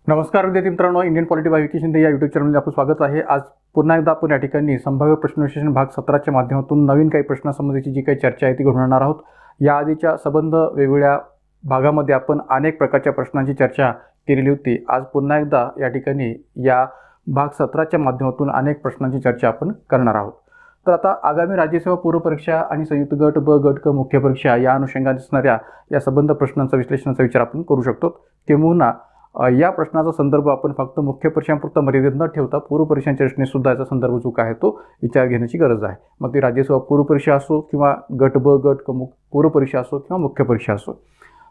नमस्कार विद्यार्थी मित्रांनो, Indian polity bye Vicky Shinde या यूट्यूब चॅनलमध्ये आपलं स्वागत आहे। आज पुन्हा एकदा आपण या ठिकाणी संभाव्य प्रश्नविश्लेषण भाग 17च्या माध्यमातून नवीन काही प्रश्नांसंबंधीची जी काही चर्चा आहे ती घेऊन येणार आहोत। या आधीच्या संबंध वेगवेगळ्या भागामध्ये आपण अनेक प्रकारच्या प्रश्नांची चर्चा केलेली होती। आज पुन्हा एकदा या ठिकाणी या भाग 17च्या माध्यमातून अनेक प्रश्नांची चर्चा आपण करणार आहोत। तर आता आगामी राज्यसेवा पूर्व परीक्षा आणि संयुक्त गट ब गट क मुख्य परीक्षा या अनुषंगाने असणाऱ्या या संबंध प्रश्नांचा विश्लेषणाचा विचार आपण करू शकतो। किंवा या प्रश्नाचा संदर्भ आपण फक्त मुख्य परीक्षांपुरता मर्यादित न ठेवता पूर्व परीक्षांच्या दृष्टीने सुद्धा याचा संदर्भ जो काय आहे तो विचार घेण्याची गरज आहे। मग ती राज्यसेवा पूर्व परीक्षा असो किंवा गट ब गट पूर्व परीक्षा असो किंवा मुख्य परीक्षा असो।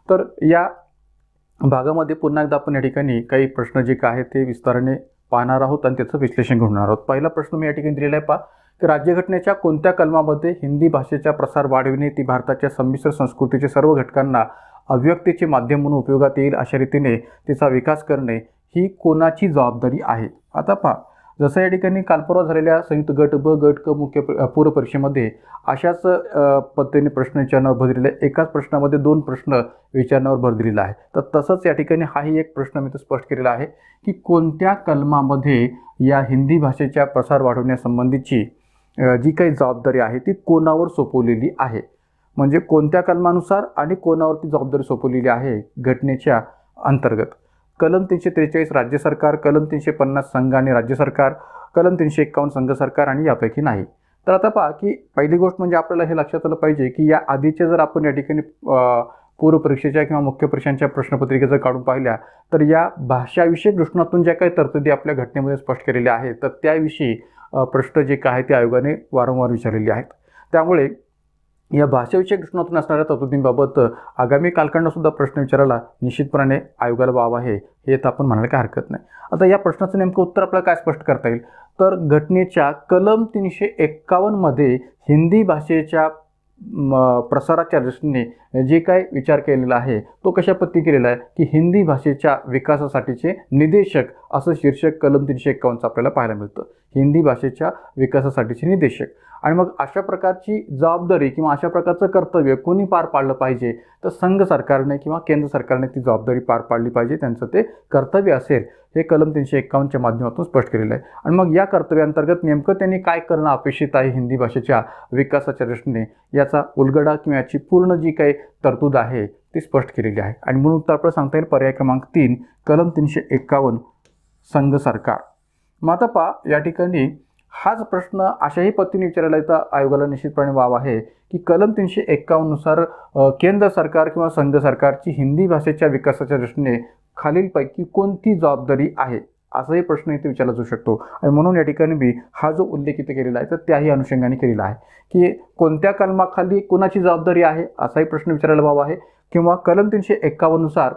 तर या भागामध्ये पुन्हा एकदा आपण या ठिकाणी काही प्रश्न जे काय आहेत ते विस्ताराने पाहणार आहोत आणि त्याचं विश्लेषण घेणार आहोत। पहिला प्रश्न मी या ठिकाणी दिलेला आहे, की राज्यघटनेच्या कोणत्या कलमामध्ये हिंदी भाषेचा प्रसार वाढविणे, ती भारताच्या संमिश्र संस्कृतीच्या सर्व घटकांना अभिव्यक्तीचे माध्यम म्हणून उपयोगात येईल अशा रीतीने तिचा विकास करणे ही कोणाची जबाबदारी आहे। आता पहा, जसं या ठिकाणी कालपरवा झालेल्या संयुक्त गट ब गट क मुख्य पूर्व परीक्षेमध्ये अशाच पद्धतीने प्रश्न विचारण्यावर भर दिलेला आहे। एकाच प्रश्नामध्ये दोन प्रश्न विचारण्यावर भर दिलेला आहे। तर तसंच या ठिकाणी हाही एक प्रश्न मी स्पष्ट केलेला आहे, की कोणत्या कलमामध्ये या हिंदी भाषेच्या प्रसार वाढवण्यासंबंधीची जी काही जबाबदारी आहे ती कोणावर सोपवलेली आहे, म्हणजे कोणत्या कलमानुसार आणि कोणावरती जबाबदारी सोपवलेली आहे घटनेच्या अंतर्गत। कलम 343 राज्य सरकार, कलम 350 संघ आणि राज्य सरकार, कलम 351 संघ सरकार आणि यापैकी नाही। तर आता पहा, की पहिली गोष्ट म्हणजे आपल्याला हे लक्षात आलं पाहिजे, की या आधीचे जर आपण या ठिकाणी पूर्व परीक्षेच्या किंवा मुख्य परीक्षांच्या प्रश्नपत्रिका जर काढून पाहिल्या तर या भाषाविषयक दृष्टिकोनातून ज्या काही तरतुदी आपल्या घटनेमध्ये स्पष्ट केलेल्या आहेत तर त्याविषयी प्रश्न जे काय ते आयोगाने वारंवार विचारलेले आहेत। त्यामुळे या भाषाविषयक दृष्टिकोनातून असणाऱ्या तरतुदींबाबत आगामी कालखंडात सुद्धा प्रश्न विचारायला निश्चितपणे आयोगाला वाव आहे, हे तर आपण म्हणायला काही हरकत नाही। आता या प्रश्नाचं नेमकं उत्तर आपल्याला काय स्पष्ट करता येईल, तर घटनेच्या कलम 351 मध्ये हिंदी भाषेच्या प्रसाराच्या दृष्टीने जे काय विचार केलेला आहे तो कशा पद्धती केलेला आहे, की हिंदी भाषेच्या विकासासाठीचे निदेशक असं शीर्षक कलम 351 आपल्याला पाहायला मिळतं। हिंदी भाषेच्या विकासासाठीचे निदेशक। आणि मग अशा प्रकारची जबाबदारी किंवा अशा प्रकारचं कर्तव्य कोणी पार पाडलं पाहिजे, तर संघ सरकारने किंवा केंद्र सरकारने ती जबाबदारी पार पाडली पाहिजे, त्यांचं ते कर्तव्य असेल, हे कलम 351च्या माध्यमातून स्पष्ट केलेलं आहे। आणि मग या कर्तव्याअंतर्गत नेमकं त्यांनी काय करणं अपेक्षित आहे हिंदी भाषेच्या विकासाच्या दृष्टीने याचा उलगडा किंवा याची पूर्ण जी काही तरतूद आहे ती स्पष्ट केलेली आहे। आणि म्हणून तर आपल्याला सांगता येईल पर्याय क्रमांक 3 कलम 351 संघ सरकार। मग आता पहा, या ठिकाणी हाच प्रश्न अशाही पद्धतीने विचारायला येता आयोगाला निश्चितपणे वाव आहे, की कलम 351 नुसार केंद्र सरकार किंवा संघ सरकारची हिंदी भाषेच्या विकासाच्या दृष्टीने खालीलपैकी कोणती जबाबदारी आहे, असाही प्रश्न इथे विचारला जाऊ शकतो। आणि म्हणून या ठिकाणी मी हा जो उल्लेख इथे केलेला आहे तर त्याही अनुषंगाने केलेला आहे, की कोणत्या कलमाखाली कोणाची जबाबदारी आहे असाही प्रश्न विचारायला वाव आहे, किंवा कलम 351 नुसार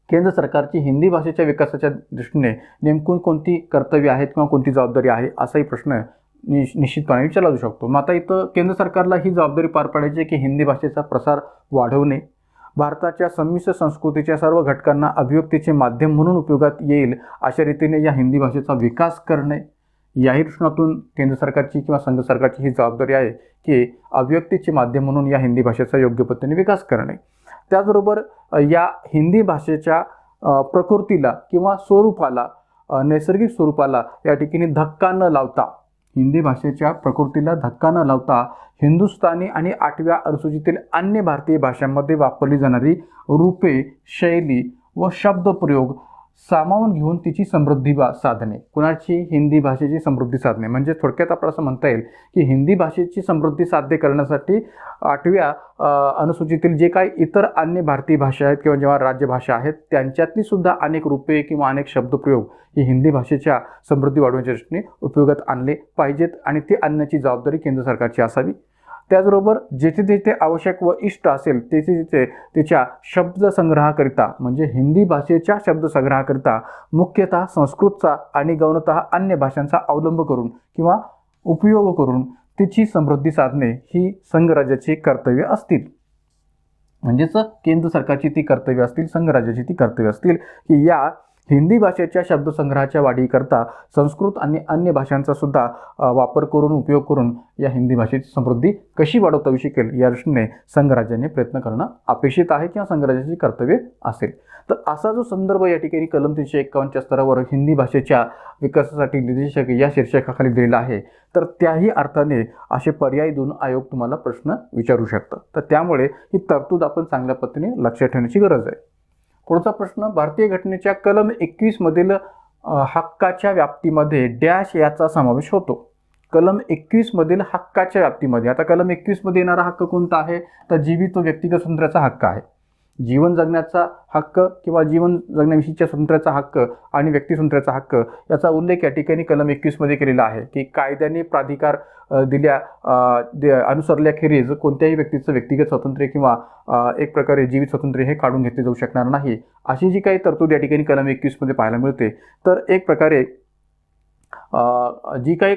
केंद्र सरकारची हिंदी भाषेच्या विकासाच्या दृष्टीने नेमकून कोणती कर्तव्य आहेत किंवा कोणती जबाबदारी आहे असाही प्रश्न निश्चितपणे विचारला जाऊ शकतो। मग आता इथं केंद्र सरकारला ही जबाबदारी पार पाडायची की हिंदी भाषेचा प्रसार वाढवणे, भारताच्या संमिश्र संस्कृतीच्या सर्व घटकांना अभिव्यक्तीचे माध्यम म्हणून उपयोगात येईल अशा रीतीने या हिंदी भाषेचा विकास करणे। याही दृष्टिकोनातून केंद्र सरकारची किंवा संघ सरकारची ही जबाबदारी आहे की अभिव्यक्तीचे माध्यम म्हणून या हिंदी भाषेचा योग्य पद्धतीने विकास करणे। त्याचबरोबर या हिंदी भाषेच्या प्रकृतीला किंवा स्वरूपाला, नैसर्गिक स्वरूपाला या ठिकाणी धक्का न लावता, हिंदी भाषेच्या प्रकृतीला धक्का न लावता हिंदुस्थानी आणि 8व्या अनुसूचीतील अन्य भारतीय भाषांमध्ये वापरली जाणारी रूपे, शैली व शब्दप्रयोग सामावून घेऊन तिची समृद्धी साधणे। कुणाची? हिंदी भाषेची समृद्धी साधणे। म्हणजे थोडक्यात आपल्याला असं म्हणता येईल, की हिंदी भाषेची समृद्धी साध्य करण्यासाठी 8व्या अनुसूचीतील जे काही इतर अन्य भारतीय भाषा आहेत किंवा जेव्हा राज्यभाषा आहेत त्यांच्यातली सुद्धा अनेक रूपे किंवा अनेक शब्दप्रयोग ही हिंदी भाषेच्या समृद्धी वाढवण्याच्या दृष्टीने उपयोगात आणले पाहिजेत आणि ते आणण्याची जबाबदारी केंद्र सरकारची असावी। त्याचबरोबर जेथे जेथे आवश्यक व इष्ट असेल तेथे तिथे त्याच्या शब्दसंग्रहाकरिता, म्हणजे हिंदी भाषेच्या शब्दसंग्रहाकरिता मुख्यतः संस्कृतचा आणि गौणतः अन्य भाषांचा अवलंब करून किंवा उपयोग करून तिची समृद्धी साधणे ही संघ राज्याची कर्तव्य असतील। म्हणजेच केंद्र सरकारची ती कर्तव्य असतील, संघ राज्याची ती कर्तव्य असतील, की या हिंदी भाषेच्या शब्दसंग्रहाच्या वाढीकरता संस्कृत आणि अन्य भाषांचा सुद्धा वापर करून, उपयोग करून या हिंदी भाषेची समृद्धी कशी वाढवता येऊ शकेल या दृष्टीने संघराज्याने प्रयत्न करणं अपेक्षित आहे किंवा संघराज्याची कर्तव्य असेल। तर असा जो संदर्भ या ठिकाणी कलम 351च्या स्तरावर हिंदी भाषेच्या विकासासाठी निर्देशक या शीर्षकाखाली दिलेला आहे. तर त्याही अर्थाने असे पर्याय देऊन आयोग तुम्हाला प्रश्न विचारू शकतं. तर त्यामुळे ही तरतूद आपण चांगल्या पद्धतीने लक्षात ठेवण्याची गरज आहे. पुढचा प्रश्न, भारतीय घटनेच्या कलम 21 मधील हक्काच्या व्याप्तीमध्ये डॅश याचा समावेश होतो. कलम 21 मधील हक्काच्या व्याप्तीमध्ये, आता कलम 21 मध्ये येणारा हक्क कोणता आहे, तर जीवित व व्यक्तिगत स्वातंत्र्याचा हक्क आहे. जीवन जगण्याचा हक्क किंवा जीवन जगण्याविषयीच्या स्वातंत्र्याचा हक्क आणि व्यक्ती स्वातंत्र्याचा हक्क याचा उल्लेख या ठिकाणी कलम 21 मध्ये केलेला आहे की कायद्याने प्राधिकार अनुसरल्याखेरीज कोणत्याही व्यक्तीचं व्यक्तिगत स्वातंत्र्य किंवा एक प्रकारे जीवित स्वातंत्र्य हे काढून घेतले जाऊ शकणार नाही, अशी जी काही तरतूद या ठिकाणी कलम 21 मध्ये पाहायला मिळते. तर एक प्रकारे जी काही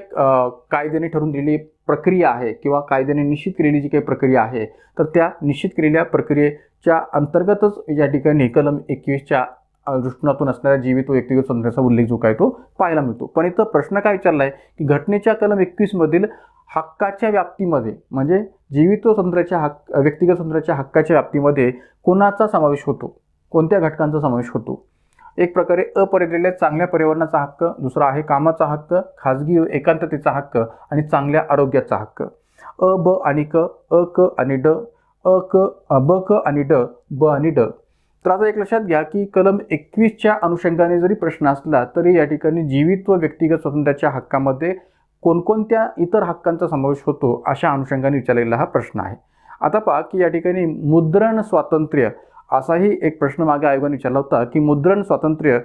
कायद्याने ठरवून दिलेली प्रक्रिया आहे किंवा कायद्याने निश्चित केलेली जी काही प्रक्रिया आहे, तर त्या निश्चित केलेल्या प्रक्रियेच्या अंतर्गतच या ठिकाणी कलम 21च्या दृष्टिकोनातून असणाऱ्या जीवित व व्यक्तिगत स्वातंत्र्याचा उल्लेख जो काय तो पाहायला मिळतो. पण इथं प्रश्न काय विचारला आहे की घटनेच्या कलम 21 मधील हक्काच्या व्याप्तीमध्ये, म्हणजे जीवित व स्वातंत्र्याच्या व्यक्तिगत स्वातंत्र्याच्या हक्काच्या व्याप्तीमध्ये कोणाचा समावेश होतो, कोणत्या घटकांचा समावेश होतो. एक प्रकारे अपरिहार्य चांगल्या पर्यावरणाचा हक्क, दुसरा आहे कामाचा हक्क, खाजगी व एकांततेचा हक्क आणि चांगल्या आरोग्याचा हक्क. ब आणि क, क आणि ड, ब क आणि ड, ब आणि ड. तर आता एक लक्षात घ्या की कलम 21च्या अनुषंगाने जरी प्रश्न असला तरी या ठिकाणी जीवित व व्यक्तिगत स्वातंत्र्याच्या हक्कामध्ये कोणकोणत्या इतर हक्कांचा समावेश होतो अशा अनुषंगाने विचारलेला हा प्रश्न आहे. आता पहा की या ठिकाणी मुद्रण स्वातंत्र्य असाही एक प्रश्न मागे आयोगाने विचारला होता की मुद्रण स्वातंत्र्य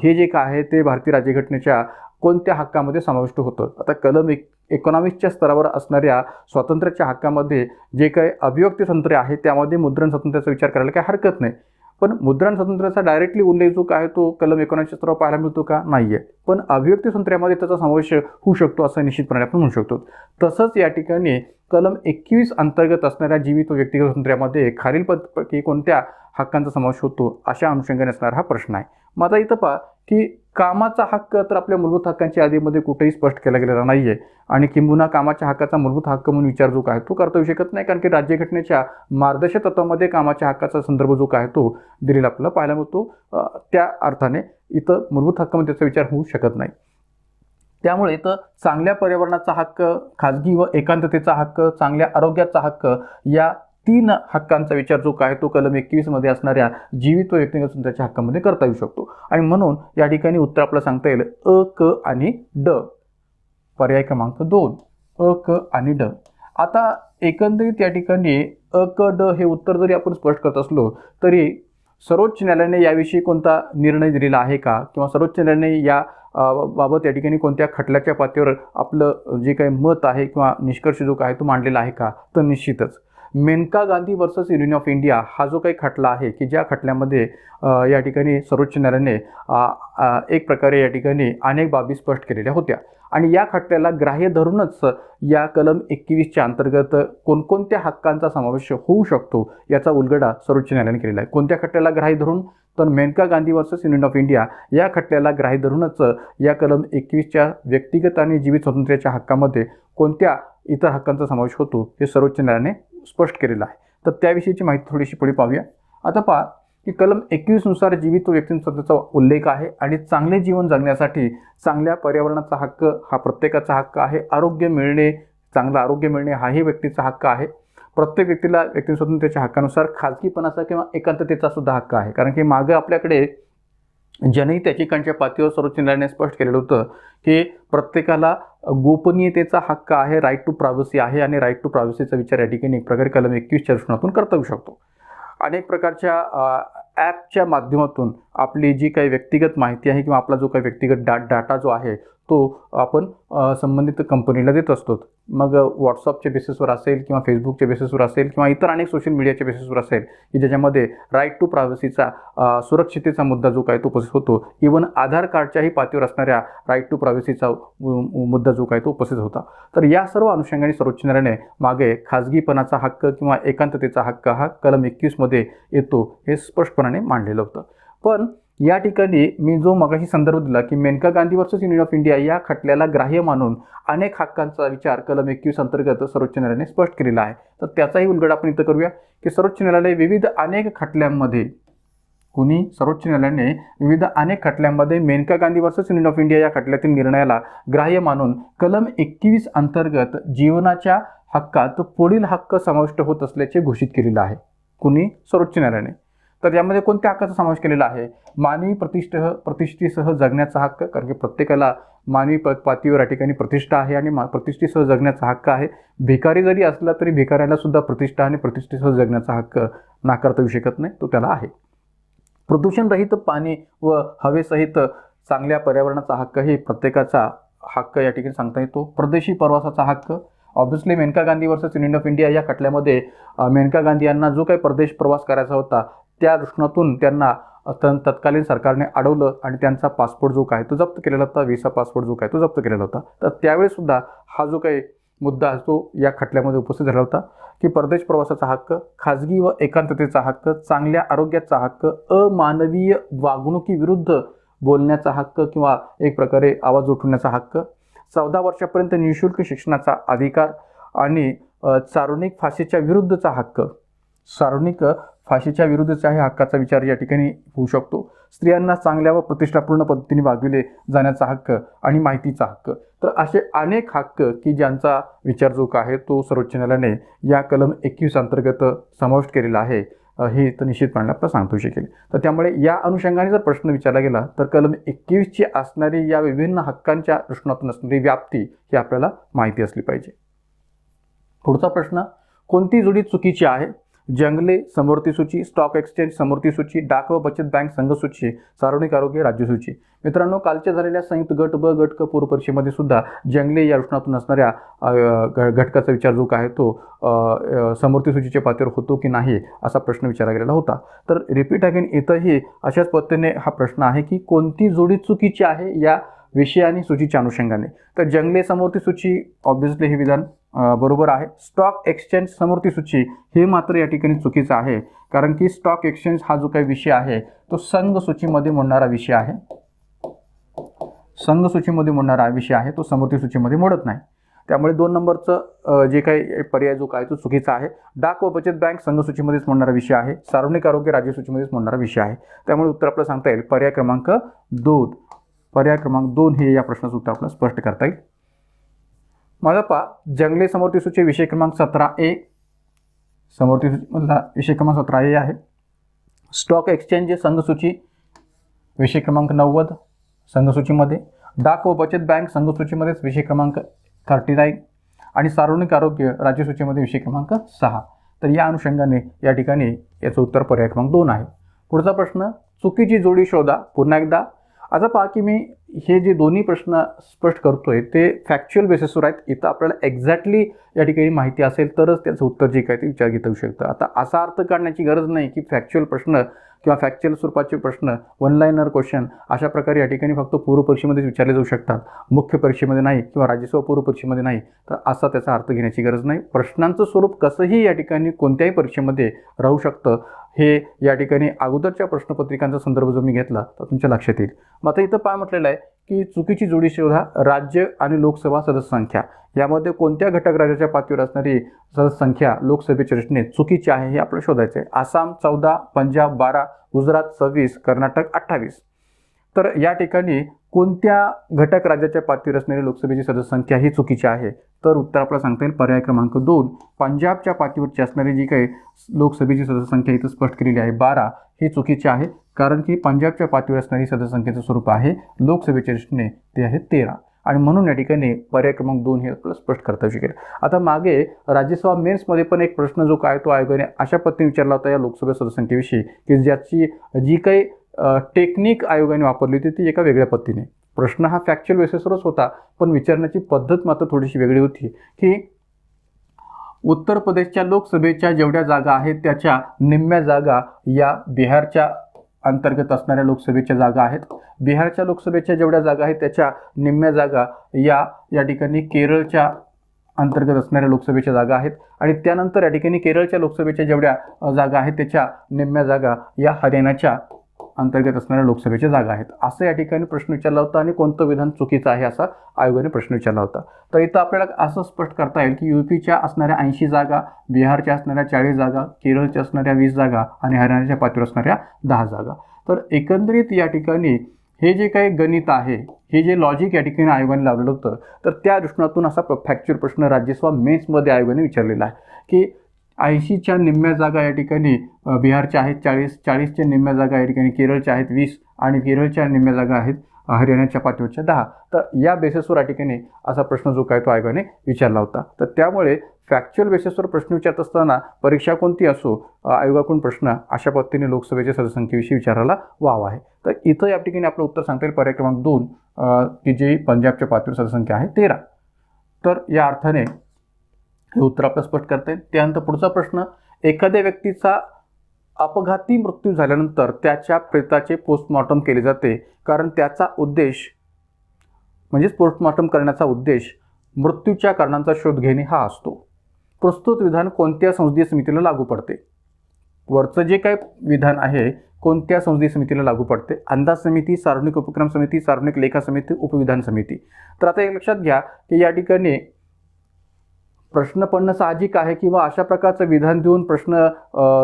हे जे काय आहे ते भारतीय राज्यघटनेच्या कोणत्या हक्कामध्ये समाविष्ट होतं. आता कलम 19च्या स्तरावर असणाऱ्या स्वातंत्र्याच्या हक्कामध्ये जे काही अभिव्यक्ती स्वातंत्र्य आहे त्यामध्ये मुद्रण स्वातंत्र्याचा विचार करायला काही हरकत नाही. पण मुद्रण स्वातंत्र्याचा डायरेक्टली उल्लेख जो काय तो कलम 19च्या स्तरावर पाहायला मिळतो का, नाही आहे. पण अभिव्यक्ती स्वातंत्र्यामध्ये त्याचा समावेश होऊ शकतो असं निश्चितपणे आपण म्हणू शकतो. तसंच या ठिकाणी कलम 21 अंतर्गत असणाऱ्या जीवित व व्यक्तिगत स्वातंत्र्यामध्ये खालीलपैकी कोणत्या हक्कांचा समावेश होतो अशा अनुषंगाने असणारा हा प्रश्न आहे. मग आता इथं पहा की कामाचा हक्क तर आपल्या मूलभूत हक्कांच्या यादीमध्ये कुठेही स्पष्ट केला गेलेला नाही आहे आणि किंबहुना कामाच्या हक्काचा मूलभूत हक्क म्हणून विचार जो काय तो करता येऊ शकत नाही, कारण की राज्यघटनेच्या मार्गदर्शक तत्वामध्ये कामाच्या हक्काचा संदर्भ जो काय तो दिलेला आपल्याला पाहायला मिळतो. त्या अर्थाने इथं मूलभूत हक्कामध्ये त्याचा विचार होऊ शकत नाही. त्यामुळे इथं चांगल्या पर्यावरणाचा हक्क, खाजगी व एकांततेचा हक्क, चांगल्या आरोग्याचा हक्क या 3 हक्कांचा विचार जो काय तो कलम 21 मध्ये असणाऱ्या जीवित व व्यक्तिगत स्वातंत्र्याच्या हक्कामध्ये करता येऊ शकतो. आणि म्हणून या ठिकाणी उत्तर आपल्याला सांगता येईल अ, क आणि ड. पर्याय क्रमांक 2 अ, क आणि ड. आता एकंदरीत या ठिकाणी अ, क, ड हे उत्तर जरी आपण स्पष्ट करत असलो तरी सर्वोच्च न्यायालयाने याविषयी कोणता निर्णय दिलेला आहे का, किंवा सर्वोच्च न्यायालयाने या बाबत या ठिकाणी कोणत्या खटल्याच्या पातळीवर आपलं जे काही मत आहे किंवा निष्कर्ष जो काय तो मांडलेला आहे का, तर निश्चितच Maneka Gandhi versus Union of India हा जो काही खटला आहे की ज्या खटल्यामध्ये या ठिकाणी सर्वोच्च न्यायालयाने एक प्रकारे या ठिकाणी अनेक बाबी स्पष्ट केलेल्या होत्या आणि या खटल्याला ग्राह्य धरूनच या कलम 21च्या अंतर्गत कोणकोणत्या हक्कांचा समावेश होऊ शकतो याचा उलगडा सर्वोच्च न्यायालयाने केलेला आहे. कोणत्या खटल्याला ग्राह्य धरून, तर Maneka Gandhi versus Union of India या खटल्याला ग्राह्य धरूनच या कलम 21च्या व्यक्तिगत आणि जीवित स्वातंत्र्याच्या हक्कामध्ये कोणत्या इतर हक्कांचा समावेश होतो हे सर्वोच्च न्यायालयाने स्पष्ट केलेलं आहे. तर त्याविषयीची माहिती थोडीशी पुढे पाहूया. आता पहा की कलम 21 नुसार जीवित व व्यक्तिगत स्वातंत्र्याचा उल्लेख आहे आणि चांगले जीवन जगण्यासाठी चांगल्या पर्यावरणाचा हक्क हा प्रत्येकाचा हक्क आहे. आरोग्य मिळणे, चांगलं आरोग्य मिळणे हाही व्यक्तीचा हक्क आहे. प्रत्येक व्यक्तीला व्यक्ती स्वातंत्र्याच्या हक्कानुसार खाजगीपणाचा किंवा एकांततेचा सुद्धा हक्क आहे, कारण की मागं आपल्याकडे जनहित याचिकांच्या पातळीवर सर्वोच्च न्यायालयाने स्पष्ट केलेलं होतं की प्रत्येकाला गोपनीयतेचा हक्क आहे, राईट टू प्रायव्हसी आहे आणि राईट टू प्रायव्हसीचा विचार या ठिकाणी एक प्रकारे कलम 21च्या दृष्टिकोनातून करता येऊ शकतो. अनेक प्रकारच्या ॲपच्या माध्यमातून आपली जी काही व्यक्तिगत माहिती आहे किंवा आपला जो काही व्यक्तिगत डाटा जो आहे तो आपण संबंधित कंपनीला देत असतो. मग व्हॉट्सअपच्या बेसिसवर असेल किंवा फेसबुकच्या बेसिसवर असेल किंवा इतर अनेक सोशल मीडियाच्या बेसिसवर असेल की ज्याच्यामध्ये राईट टू प्रायव्हसीचा सुरक्षिततेचा मुद्दा जो काय तो उपस्थित होतो. इवन आधार कार्डच्याही पातळीवर असणाऱ्या राईट टू प्रायव्हसीचा मुद्दा जो काय तो उपस्थित होता. तर या सर्व अनुषंगाने सर्वोच्च न्यायालयाने मागे खाजगीपणाचा हक्क किंवा एकांततेचा हक्क हा कलम 21 मध्ये येतो हे स्पष्टपणे मांडलेलं होतं. पण या ठिकाणी मी जो मगाशी संदर्भ दिला की Maneka Gandhi versus Union of India या खटल्याला ग्राह्य मानून अनेक हक्कांचा विचार कलम 21 अंतर्गत सर्वोच्च न्यायालयाने स्पष्ट केलेला आहे. तर त्याचाही उलगडा आपण इथं करूया की सर्वोच्च न्यायालय विविध अनेक खटल्यांमध्ये कुणी? सर्वोच्च न्यायालयाने विविध अनेक खटल्यांमध्ये Maneka Gandhi versus Union of India या खटल्यातील निर्णयाला ग्राह्य मानून कलम 21 अंतर्गत जीवनाच्या हक्कात पुढील हक्क समाविष्ट होत असल्याचे घोषित केलेलं आहे. कुणी? सर्वोच्च न्यायालयाने. तर यामध्ये कोणत्या हक्काचा समावेश केलेला आहे? मानवी प्रतिष्ठेसह जगण्याचा हक्क, कारण की प्रत्येकाला मानवी पातळीवर या ठिकाणी प्रतिष्ठा आहे आणि प्रतिष्ठेसह जगण्याचा हक्क आहे. भिकारी जरी असला तरी भिकाऱ्याला सुद्धा प्रतिष्ठा आणि प्रतिष्ठेसह जगण्याचा हक्क नाकारता येऊ शकत नाही, तो त्याला आहे. प्रदूषणरहित पाणी व हवेसहित चांगल्या पर्यावरणाचा हक्क हे प्रत्येकाचा हक्क या ठिकाणी सांगता येतो. परदेशी प्रवासाचा हक्क, obviously Maneka Gandhi versus Union of India या खटल्यामध्ये मेनका गांधी यांना जो काही परदेश प्रवास करायचा होता त्या दृष्टीतून त्यांना तत्कालीन सरकारने अडवलं आणि त्यांचा पासपोर्ट जो काय तो जप्त केलेला होता, व्हिसा पासपोर्ट जो काय तो जप्त केलेला होता. तर त्यावेळेस सुद्धा हा जो काही मुद्दा तो या खटल्यामध्ये उपस्थित झाला होता की परदेश प्रवासाचा हक्क, खाजगी व एकांततेचा हक्क, चांगल्या आरोग्याचा हक्क, अमानवीय वागणुकीविरुद्ध बोलण्याचा हक्क किंवा एक प्रकारे आवाज उठवण्याचा हक्क, 14 वर्षापर्यंत निःशुल्क शिक्षणाचा अधिकार आणि सार्वजनिक फाशीच्या विरुद्धचा हक्क. सार्वजनिक फाशीच्या विरुद्धच्या ह्या हक्काचा विचार या ठिकाणी होऊ शकतो. स्त्रियांना चांगल्या व प्रतिष्ठापूर्ण पद्धतीने वागविले जाण्याचा हक्क आणि माहितीचा हक्क. तर असे अनेक हक्क की ज्यांचा विचार जो आहे तो सर्वोच्च न्यायालयाने या कलम 21 अंतर्गत समाविष्ट केलेला आहे, हे तर निश्चितपणे आपल्याला सांगता येऊ शकेल. तर त्यामुळे या अनुषंगाने जर प्रश्न विचारला गेला तर कलम 21ची असणारी या विभिन्न हक्कांच्या दृष्टिकोनातून असणारी व्याप्ती ही आपल्याला माहिती असली पाहिजे. पुढचा प्रश्न, कोणती जोडी चुकीची आहे? जंगले समवर्ती सूची, स्टॉक एक्सचेंज समवर्ती सूची, डाक व बचत बँक संघ सूची, सार्वजनिक आरोग्य राज्य सूची. मित्रांनो, कालच्या झालेल्या संयुक्त गट ब गट क पूर्व परीक्षेमध्ये सुद्धा जंगले या दृष्टिकोनातून असणाऱ्या घटकाचा विचार जो आहे तो समवर्ती सूचीच्या पातळीवर होतो की नाही असा प्रश्न विचारला गेलेला होता. तर रिपीट अगेन इथंही अशाच पद्धतीने हा प्रश्न आहे की कोणती जोडी चुकीची आहे या विषय आणि सूचीच्या अनुषंगाने. तर जंगले समवर्ती सूची ऑब्व्हियसली हे विधान बरोबर आहे. स्टॉक एक्सचेंज समवर्ती सूची हे मात्र या ठिकाणी चुकीचं आहे, कारण की स्टॉक एक्सचेंज हा जो काही विषय आहे तो संघ सूचीमध्ये मोडणारा विषय आहे. संघ सूचीमध्ये मोडणारा विषय आहे, तो समवर्ती सूचीमध्ये मोडत नाही. त्यामुळे 2 नंबरचं जे काही पर्याय जो काय तो चुकीचा आहे. डाक व बचत बँक संघ सूचीमध्येच मोडणारा विषय आहे. सार्वजनिक आरोग्य राज्य सूचीमध्येच मोडणारा विषय आहे. त्यामुळे उत्तर आपल्याला सांगता येईल पर्याय क्रमांक 2. पर्याय क्रमांक 2 हे या प्रश्नाचं उत्तर आपल्याला स्पष्ट करता येईल. माझा पहा, जंगले समवर्ती सूची विषय क्रमांक 17A, समवर्ती सूचीमधला विषय क्रमांक 17A आहे. स्टॉक एक्सचेंज संघ सूची विषय क्रमांक 90 संघ सूचीमध्ये, डाक व बचत बँक संघ सूचीमध्येच विषय क्रमांक 39 आणि सार्वजनिक आरोग्य राज्य सूचीमध्ये विषय क्रमांक 6. तर या अनुषंगाने या ठिकाणी याचं उत्तर पर्याय क्रमांक 2 आहे. पुढचा प्रश्न, चुकीची जोडी शोधा. पुन्हा एकदा आता पहा की मी हे जे दोन्ही प्रश्न स्पष्ट करतोय ते फॅक्च्युअल बेसिसवर आहेत. इथं आपल्याला एक्झॅक्टली या ठिकाणी माहिती असेल तरच त्याचं उत्तर जे काय ते विचार घेता येऊ शकतं. आता असा अर्थ काढण्याची गरज नाही की फॅक्च्युअल प्रश्न किंवा फॅक्च्युअल स्वरूपाचे प्रश्न, वन लाईनर क्वेश्चन अशा प्रकारे या ठिकाणी फक्त पूर्व परीक्षेमध्येच विचारले जाऊ शकतात, मुख्य परीक्षेमध्ये नाही किंवा राज्यसेवा पूर्व परीक्षेमध्ये नाही. तर असा त्याचा अर्थ घेण्याची गरज नाही. प्रश्नांचं स्वरूप कसंही या ठिकाणी कोणत्याही परीक्षेमध्ये राहू शकतं, हे या ठिकाणी अगोदरच्या प्रश्नपत्रिकांचा संदर्भ जर मी घेतला तर तुमच्या लक्षात येईल. मग आता इथं काय म्हटलेलं आहे की चुकीची जोडी शोधा. राज्य आणि लोकसभा सदस्य संख्या यामध्ये कोणत्या घटक राज्याच्या पातळीवर असणारी सदस्य संख्या लोकसभेच्या दृष्टीने चुकीची आहे हे आपल्याला शोधायचं आहे. आसाम 14, पंजाब 12, गुजरात 26, कर्नाटक 28. तर या ठिकाणी कोणत्या घटक राज्याच्या पातळीवर असणारी लोकसभेची सदस्य संख्या ही चुकीची आहे? तर उत्तर आपल्याला सांगता येईल पर्याय क्रमांक 2. पंजाबच्या पातळीवरची असणारी जी काही लोकसभेची सदस्य संख्या इथं स्पष्ट केलेली आहे 12 ही चुकीची आहे, कारण की पंजाबच्या पातळीवर असणारी सदस्य संख्येचं स्वरूप आहे लोकसभेच्या दृष्टीने ते आहे 13 आणि म्हणून या ठिकाणी पर्याय क्रमांक 2 हे आपल्याला स्पष्ट करता येऊ शकेल. आता मागे राज्यसभा मेन्समध्ये पण एक प्रश्न जो काय तो आयोगाने अशा पद्धतीने विचारला होता या लोकसभा सदस्य संख्येविषयी की ज्याची जी काही टेक्निक आयोगाने वापरली होती ती एका वेगळ्या पद्धतीने. प्रश्न हा फॅक्च्युअल बेसिसवरच होता पण विचारण्याची पद्धत मात्र थोडीशी वेगळी होती की उत्तर प्रदेशच्या लोकसभेच्या जेवढ्या जागा आहेत त्याच्या निम्म्या जागा या बिहारच्या अंतर्गत असणाऱ्या लोकसभेच्या जागा आहेत. बिहारच्या लोकसभेच्या जेवढ्या जागा आहेत त्याच्या निम्म्या जागा या ठिकाणी केरळच्या अंतर्गत असणाऱ्या लोकसभेच्या जागा आहेत आणि त्यानंतर या ठिकाणी केरळच्या लोकसभेच्या जेवढ्या जागा आहेत त्याच्या निम्म्या जागा या हरियाणाच्या अंतर्गत असणाऱ्या लोकसभेच्या जागा आहेत, असं या ठिकाणी प्रश्न विचारला होता आणि कोणतं विधान चुकीचं आहे असा आयोगाने प्रश्न विचारला होता. तर इथं आपल्याला असं स्पष्ट करता येईल की यूपीच्या असणाऱ्या 80 जागा, बिहारच्या असणाऱ्या 40 जागा, केरळच्या असणाऱ्या 20 जागा आणि हरियाणाच्या पातळीवर असणाऱ्या 10 जागा. तर एकंदरीत या ठिकाणी हे जे काही गणित आहे, हे जे लॉजिक या ठिकाणी आयोगाने लावलेलं होतं, तर त्या दृष्टिकोनातून असा फॅक्च्युअल प्रश्न राज्यसभा मेन्समध्ये आयोगाने विचारलेला आहे की 80च्या निम्म्या जागा या ठिकाणी बिहारच्या आहेत 40, 40च्या निम्म्या जागा या ठिकाणी केरळच्या आहेत 20 आणि केरळच्या निम्म्या जागा आहेत हरियाणाच्या पातळीवरच्या 10. तर या बेसिसवर या ठिकाणी असा प्रश्न जो काय तो आयोगाने विचारला होता. तर त्यामुळे फॅक्च्युअल बेसिसवर प्रश्न विचारत असताना परीक्षा कोणती असो, आयोगाकडून प्रश्न अशा पद्धतीने लोकसभेच्या सदस्यसंख्येविषयी विचारायला वाव आहे. तर इथं या ठिकाणी आपलं उत्तर सांगता येईल पर्याय क्रमांक 2 की जी पंजाबच्या पातळीवर सदस्यसंख्या आहे 13. तर या अर्थाने हे उत्तर आपलं स्पष्ट करता येईल. त्यानंतर पुढचा प्रश्न, एखाद्या व्यक्तीचा अपघाती मृत्यू झाल्यानंतर त्याच्या प्रेताचे पोस्टमॉर्टम केले जाते कारण त्याचा उद्देश म्हणजेच पोस्टमॉर्टम करण्याचा उद्देश मृत्यूच्या कारणांचा शोध घेणे हा असतो. प्रस्तुत विधान कोणत्या संसदीय समितीला लागू पडते? वरचं जे काही विधान आहे कोणत्या संसदीय समितीला लागू पडते? अंदाज समिती, सार्वजनिक उपक्रम समिती, सार्वजनिक लेखा समिती, उपविधान समिती. तर आता एक लक्षात घ्या की या ठिकाणी प्रश्न पडणं साहजिक आहे किंवा अशा प्रकारचं विधान देऊन प्रश्न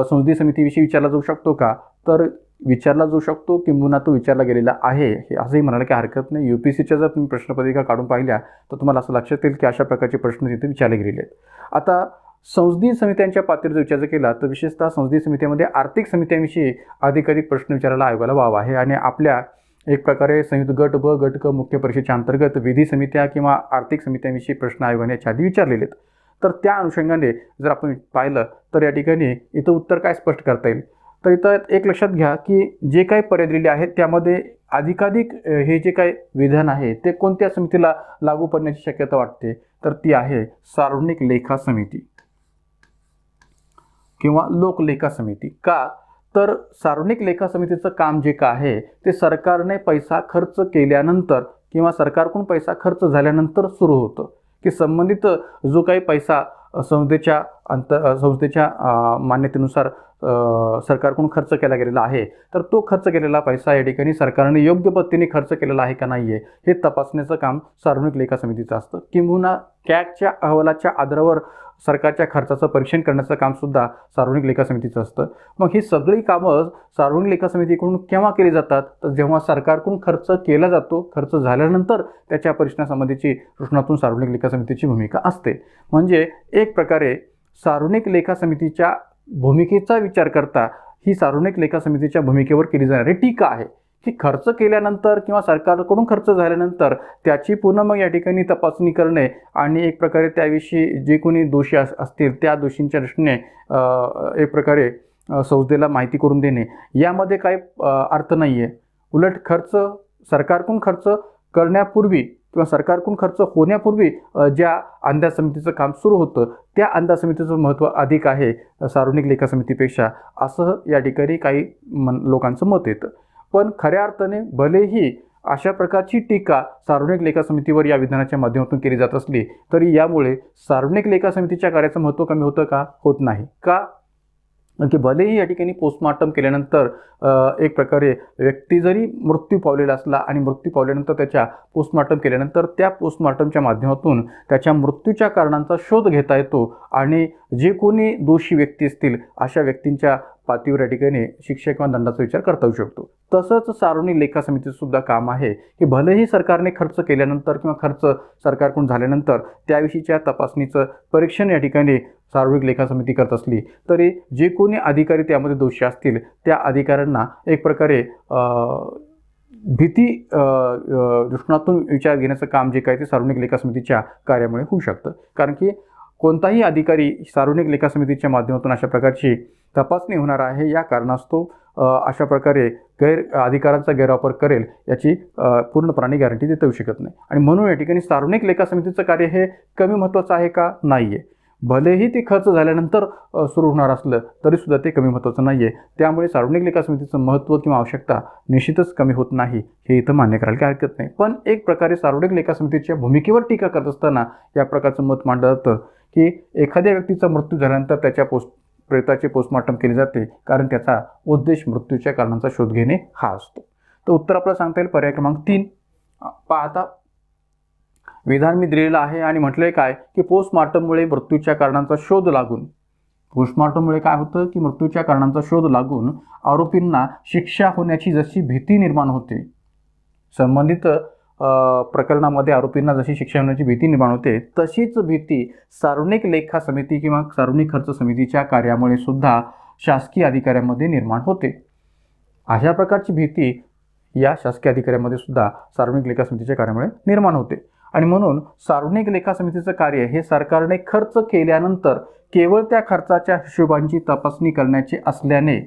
संसदीय समितीविषयी विचारला जाऊ शकतो का? तर विचारला जाऊ शकतो, किंबहुना तो विचारला गेलेला आहे हे असंही म्हणायला काही हरकत नाही. UPSCच्या जर तुम्ही प्रश्नपत्रिका काढून पाहिल्या तर तुम्हाला असं लक्षात येईल की अशा प्रकारचे प्रश्न तिथे विचारले गेलेले आहेत. आता संसदीय समित्यांच्या पातळीवर विचार जर केला तर विशेषतः संसदीय समित्यामध्ये आर्थिक समित्यांविषयी अधिकाधिक प्रश्न विचारायला आयोगाला वाव आहे आणि आपल्या एक प्रकारे संयुक्त गट ब, गट क मुख्य परीक्षेच्या अंतर्गत विधी समित्या किंवा आर्थिक समित्यांविषयी प्रश्न आयोगाने याच्या आधी विचारलेले आहेत. तर त्या अनुषंगाने जर आपण पाहिलं तर या ठिकाणी इथं उत्तर काय स्पष्ट करता येईल? तर इथं एक लक्षात घ्या की जे काही पर्याय दिलेले आहेत त्यामध्ये अधिकाधिक हे जे काही विधान आहे ते कोणत्या समितीला लागू पडण्याची शक्यता वाटते? तर ती आहे सार्वजनिक लेखा समिती किंवा लोकलेखा समिती. का? तर सार्वजनिक लेखा समितीचं काम जे का आहे ते सरकारने पैसा खर्च केल्यानंतर किंवा सरकारकडून पैसा खर्च झाल्यानंतर सुरू होतं की संबंधित जो काही पैसा संस्थेच्या मान्यतेनुसार सरकारकडून खर्च केला गेलेला आहे तर तो खर्च केलेला पैसा या ठिकाणी सरकारने योग्य पद्धतीने खर्च केलेला आहे का नाही आहे हे तपासण्याचं काम सार्वजनिक लेखा समितीचं असतं. किंबहुना कॅगच्या अहवालाच्या आधारावर सरकारच्या खर्चाचं परीक्षण करण्याचं कामसुद्धा सार्वजनिक लेखा समितीचं असतं. मग ही सगळी कामं सार्वजनिक लेखा समितीकडून केव्हा केली जातात? तर जेव्हा सरकारकडून खर्च केला जातो, खर्च झाल्यानंतर त्याच्या परीक्षणासंबंधीची प्रश्नातून सार्वजनिक लेखा समितीची भूमिका असते. म्हणजे एक प्रकारे सार्वजनिक लेखा समितीच्या भूमिकेचा विचार करता ही सार्वजनिक लेखा समितीच्या भूमिकेवर केली जाणारी टीका आहे की खर्च केल्यानंतर किंवा सरकारकडून खर्च झाल्यानंतर त्याची पुन्हा मग या ठिकाणी तपासणी करणे आणि एक प्रकारे त्याविषयी जे कोणी दोषी असतील त्या दोषींच्या दृष्टीने एक प्रकारे संस्थेला माहिती करून देणे यामध्ये काही अर्थ नाही आहे. उलट सरकारकडून खर्च करण्यापूर्वी किंवा सरकारकडून खर्च होण्यापूर्वी ज्या अंदाज समितीचं काम सुरू होतं त्या अंदाज समितीचं महत्त्व अधिक आहे सार्वजनिक लेखा समितीपेक्षा, असं या ठिकाणी काही लोकांचं मत येतं. पण खऱ्या अर्थाने भलेही अशा प्रकारची टीका सार्वजनिक लेखा समितीवर या विधानाच्या माध्यमातून केली जात असली तरी यामुळे सार्वजनिक लेखा समितीच्या कार्याचं महत्त्व कमी होतं का? होत नाही. का? की भलेही या ठिकाणी पोस्टमॉर्टम केल्यानंतर एक प्रकारे व्यक्ती जरी मृत्यू पावलेला असला आणि मृत्यू पावल्यानंतर त्याच्या पोस्टमॉर्टम केल्यानंतर त्या पोस्टमॉर्टमच्या माध्यमातून त्याच्या मृत्यूच्या कारणांचा शोध घेता येतो आणि जे कोणी दोषी व्यक्ती असतील अशा व्यक्तींच्या पातळीवर या ठिकाणी शिक्षा किंवा दंडाचा विचार करता येऊ शकतो. तसंच सार्वजनिक लेखा समितीचं सुद्धा काम आहे की भलेही सरकारने खर्च केल्यानंतर किंवा खर्च सरकारकडून झाल्यानंतर त्याविषयीच्या तपासणीचं परीक्षण या ठिकाणी सार्वजनिक लेखा समिती करत असली तरी जे कोणी अधिकारी त्यामध्ये दोषी असतील त्या अधिकाऱ्यांना एक प्रकारे भीती दृष्टिकोनातून विचार घेण्याचं काम जे काय ते सार्वजनिक लेखा समितीच्या कार्यामुळे होऊ शकतं. कारण की कोणताही अधिकारी सार्वजनिक लेखा समितीच्या माध्यमातून अशा प्रकारची तपासणी होणार आहे या कारणास्तव अशा प्रकारे अधिकारांचा गैरवापर करेल याची पूर्णपणे गॅरंटी देता येऊ शकत नाही. आणि म्हणून या ठिकाणी सार्वजनिक लेखा समितीचं कार्य हे कमी महत्त्वाचं आहे का? नाही आहे. भलेही ते खर्च झाल्यानंतर सुरू होणार असलं तरीसुद्धा ते कमी महत्त्वाचं नाही आहे. त्यामुळे सार्वजनिक लेखा समितीचं महत्त्व किंवा आवश्यकता निश्चितच कमी होत नाही हे इथं मान्य करायला काही हरकत नाही. पण एक प्रकारे सार्वजनिक लेखा समितीच्या भूमिकेवर टीका करत असताना या प्रकारचं मत मांडलं जातं की एखाद्या व्यक्तीचा मृत्यू झाल्यानंतर त्याच्या प्रेताचे पोस्टमॉर्टम केले जाते, कारण त्याचा उद्देश मृत्यूच्या कारणांचा शोध घेणे हा असतो. तर उत्तर आपल्याला सांगता येईल पर्याय क्रमांक 3. पाहता विधान मी दिलेलं आहे आणि म्हटलंय काय की पोस्टमॉर्टममुळे मृत्यूच्या कारणांचा शोध लागून, पोस्टमॉर्टममुळे काय होतं की मृत्यूच्या कारणांचा शोध लागून आरोपींना शिक्षा होण्याची जशी भीती निर्माण होते, संबंधित प्रकरणामध्ये आरोपींना जशी शिक्षा होण्याची भीती निर्माण होते, तशीच भीती सार्वजनिक लेखा समिती किंवा सार्वजनिक खर्च समितीच्या कार्यामुळे सुद्धा शासकीय अधिकाऱ्यांमध्ये निर्माण होते. अशा प्रकारची भीती या शासकीय अधिकाऱ्यांमध्ये सुद्धा सार्वजनिक लेखा समितीच्या कार्यामुळे निर्माण होते. आणि म्हणून सार्वजनिक लेखा समितीचं कार्य हे सरकारने खर्च केल्यानंतर केवळ त्या खर्चाच्या हिशोबांची तपासणी करण्याचे असल्याने